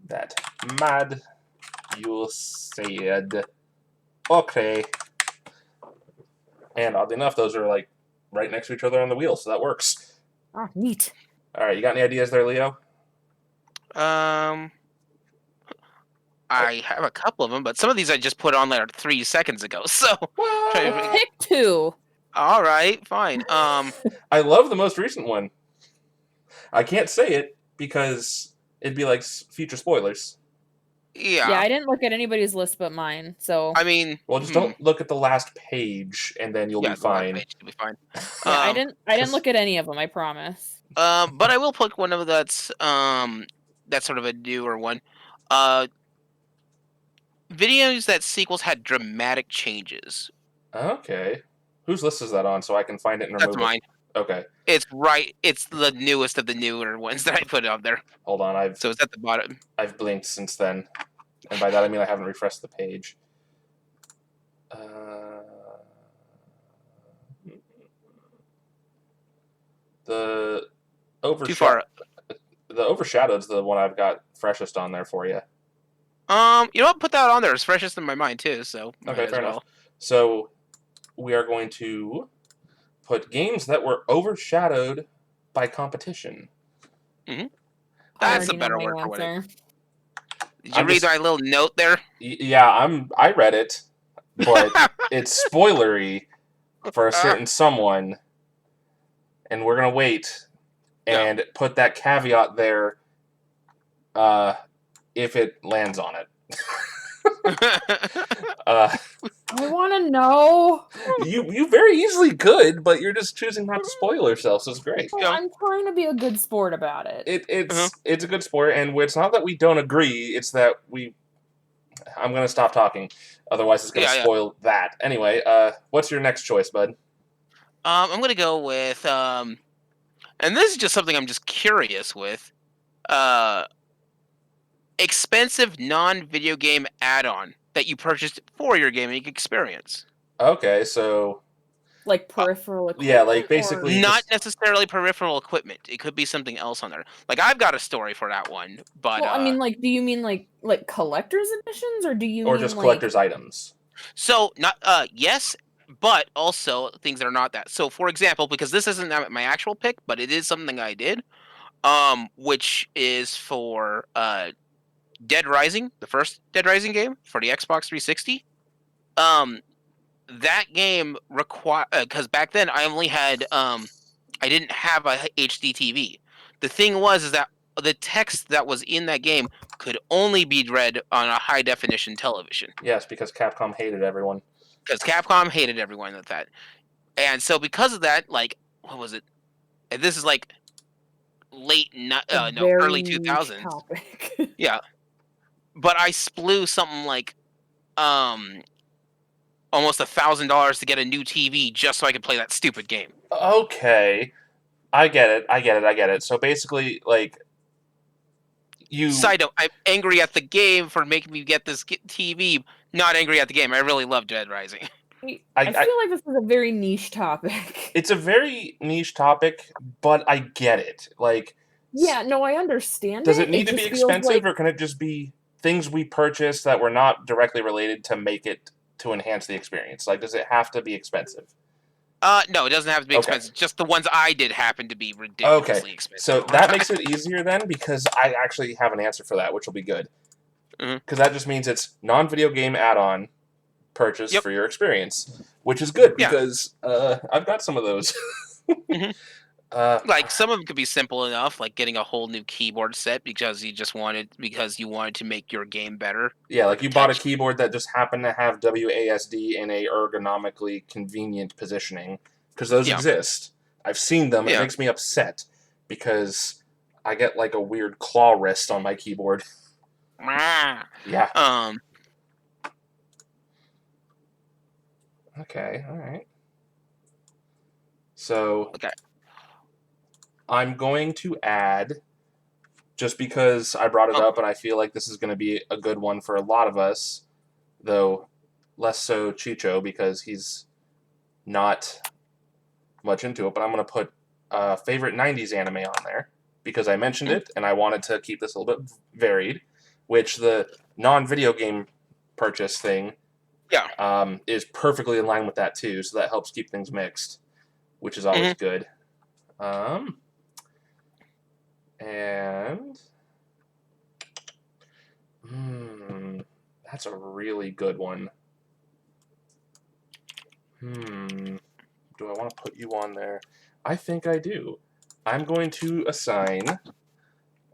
That mad you said. Okay. And oddly enough, those are right next to each other on the wheel, so that works. Ah, neat. All right, you got any ideas there, Leo? I have a couple of them, but some of these I just put on there 3 seconds ago. So trying What? to Pick two. all right, fine. I love the most recent one. I can't say it because it'd be like future spoilers. Yeah, Yeah. I didn't look at anybody's list but mine. So I mean, Well, just don't look at the last page, and then you'll be yeah, the last fine. page will be fine. yeah, I Um, didn't look at any of them. I promise. but I will pick one of that's sort of a newer one. Uh, Videos that sequels had dramatic changes. Okay. Whose list is that on so I can find it and That's remove it? mine. Okay. It's the newest of the newer ones that I put on there. Hold on. So it's at the bottom. I've blinked since then. And by that I mean I haven't refreshed the page. The Too far. Overshadowed's the one I've got freshest on there for you. You know what? Put that on there. It's freshest in my mind too. So might Okay, as fair well. enough. So we are going to put games that were overshadowed by competition. Mm-hmm. I That's a already know better my word for it. answer. Did you read my little note there? Yeah, I read it, but it's spoilery for a certain someone, and we're gonna wait and put that caveat there if it lands on it. I want to know. You very easily could, but you're just choosing not to spoil yourself, so it's great. Well, I'm trying to be a good sport about it. It's a good sport, and it's not that we don't agree; it's that I'm gonna stop talking, otherwise it's gonna spoil that. Anyway, what's your next choice, bud? I'm gonna go with and this is just something I'm just curious with. Expensive non-video game add-on that you purchased for your gaming experience. Okay, so Like peripheral equipment. yeah, like basically Not just necessarily peripheral equipment. It could be something else on there. Like I've got a story for that one, but Well, I mean, like, do you mean like collector's editions, or do you or mean just like? collector's items. so not yes, but also things that are not that. So for example, because this isn't my actual pick, but it is something I did, which is for Dead Rising, the first Dead Rising game for the Xbox 360. That game require because back then I only had I didn't have a HD TV. The thing was is that the text that was in that game could only be read on a high definition television. Yes, because Capcom hated everyone. Because Capcom hated everyone with that, and so because of that, like what was it? And this is like early 2000s. Yeah, but I splew something like almost $1,000 to get a new TV just so I could play that stupid game. Okay, I get it. So basically, like you. Side note: I'm angry at the game for making me get this TV. Not angry at the game. I really love Dead Rising. I feel like this is a very niche topic. It's a very niche topic, but I get it. Like, yeah, no, I understand. Does it need to be just feels expensive, like... or can it just be things we purchased that were not directly related to make it to enhance the experience? Like, does it have to be expensive? No, it doesn't have to be expensive. Just the ones I did happen to be ridiculously expensive. So that makes it easier then, because I actually have an answer for that, which will be good. Because that just means it's non-video game add-on purchase for your experience, which is good because I've got some of those. Like some of them could be simple enough, like getting a whole new keyboard set because you wanted to make your game better. Yeah, like you bought a keyboard that just happened to have WASD in a ergonomically convenient positioning, because those exist. I've seen them. It makes me upset because I get like a weird claw wrist on my keyboard. Yeah. Okay. All right. So. Okay. I'm going to add, just because I brought it up and I feel like this is going to be a good one for a lot of us, though less so Chicho because he's not much into it, but I'm going to put favorite 90s anime on there because I mentioned it and I wanted to keep this a little bit varied, which the non-video game purchase thing is perfectly in line with that too, so that helps keep things mixed, which is always good. And That's a really good one. Do I want to put you on there? I think I do. I'm going to assign,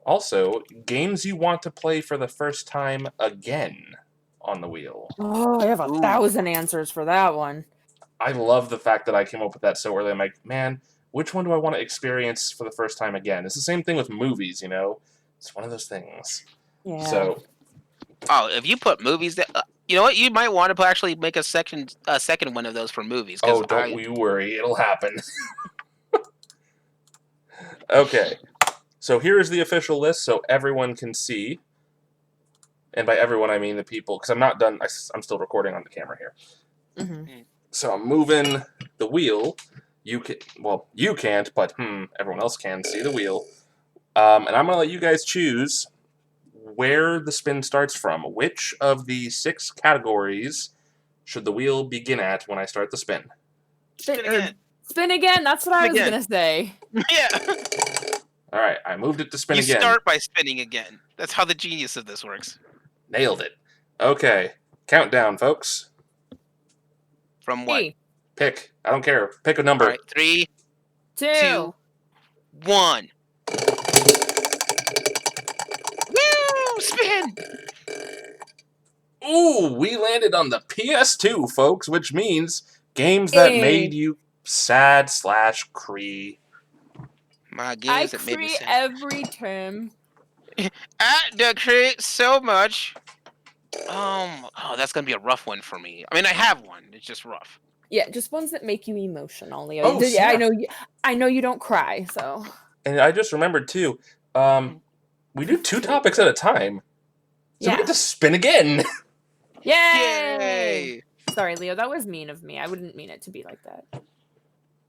also, games you want to play for the first time again on the wheel. Oh, I have Ooh. 1,000 answers for that one. I love the fact that I came up with that so early. I'm like, man, which one do I want to experience for the first time again? It's the same thing with movies, you know? It's one of those things. Yeah. So, Oh, if you put movies that, you know what? You might want to actually make a second one of those for movies. oh, don't you worry. It'll happen. Okay. So here is the official list so everyone can see. And by everyone, I mean the people, because I'm not done. I'm still recording on the camera here. Mm-hmm. So I'm moving the wheel. You can't, but everyone else can see the wheel. And I'm going to let you guys choose where the spin starts from. Which of the 6 categories should the wheel begin at when I start the spin? Spin again. Spin again. That's what I was again. going to say. Yeah. All right, I moved it to spin You again. start by spinning again. That's how the genius of this works. Nailed it. Okay, countdown, folks. From what? Hey, Pick. I don't care. Pick a number. All right, 3, 2. 2, 1. Woo! Spin! Ooh, we landed on the PS2, folks, which means games that Hey. made you sad/cree. My I games that made me create sad. every term. I create so much. Oh, that's gonna be a rough one for me. I mean, I have one. It's just rough. Yeah, just ones that make you emotional, Leo. Oh, Yeah, snap. I know you don't cry, so. And I just remembered, too, we do 2 topics at a time. So we Yeah. get to spin again. Yay! Sorry, Leo, that was mean of me. I wouldn't mean it to be like that.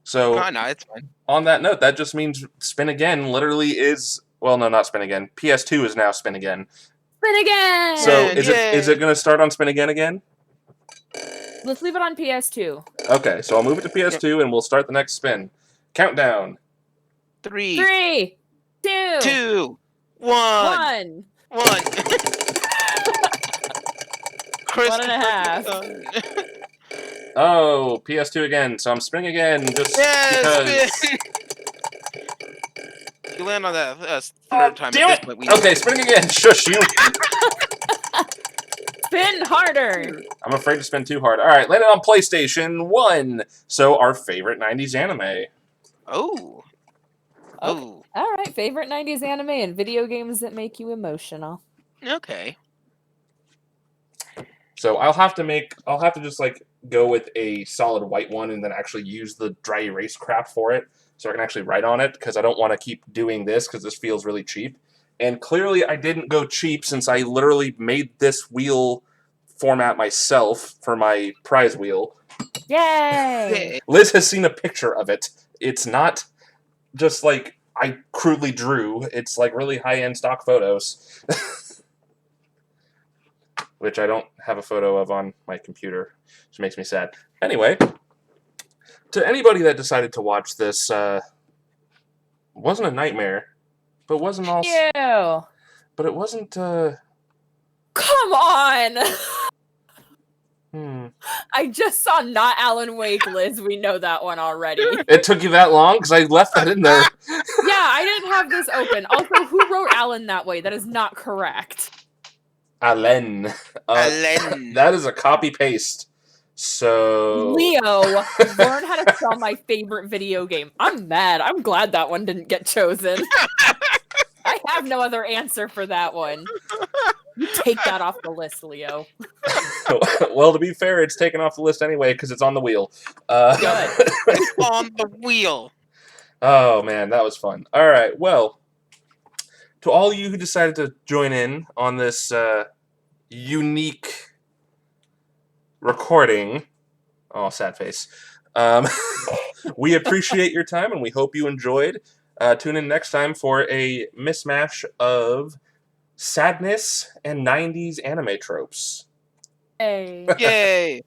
So, No, it's fine. on that note, that just means spin again literally is... Well, no, not spin again. PS2 is now spin again. Spin again! So, Yay. is it going to start on spin again? Let's leave it on PS2. Okay, so I'll move it to PS2 and we'll start the next spin. Countdown. 3, 3, 2, 2, 1. 1. 1. 1.5. Oh, PS2 again, so I'm spinning again, just because... Spin. You land on that third time. Damn at it! this point, Okay, spinning again. Shush you. Spin harder. I'm afraid to spin too hard. All right, landed on PlayStation 1. So our favorite 90s anime. Oh. Okay. All right, favorite 90s anime and video games that make you emotional. Okay. So I'll have to just like go with a solid white one and then actually use the dry erase crap for it so I can actually write on it because I don't want to keep doing this because this feels really cheap. And clearly I didn't go cheap since I literally made this wheel format myself for my prize wheel. Yay! Liz has seen a picture of it. It's not just like I crudely drew. It's like really high-end stock photos. Which I don't have a photo of on my computer, which makes me sad. Anyway, to anybody that decided to watch this, wasn't a nightmare, but wasn't also... Ew. But it wasn't, Come on! I just saw Not Alan Wake, Liz. We know that one already. It took you that long? Because I left that in there. Yeah, I didn't have this open. Also, who wrote Alan that way? That is not correct. Alen. Alen. That is a copy-paste. So... Leo, learn how to spell my favorite video game. I'm mad. I'm glad that one didn't get chosen. I have no other answer for that one. You take that off the list, Leo. Well, to be fair, it's taken off the list anyway because it's on the wheel. Good. It's on the wheel. Oh, man, that was fun. All right, well, to all you who decided to join in on this unique recording, oh, sad face, we appreciate your time and we hope you enjoyed. Tune in next time for a mismatch of sadness and 90s anime tropes. Hey. Yay.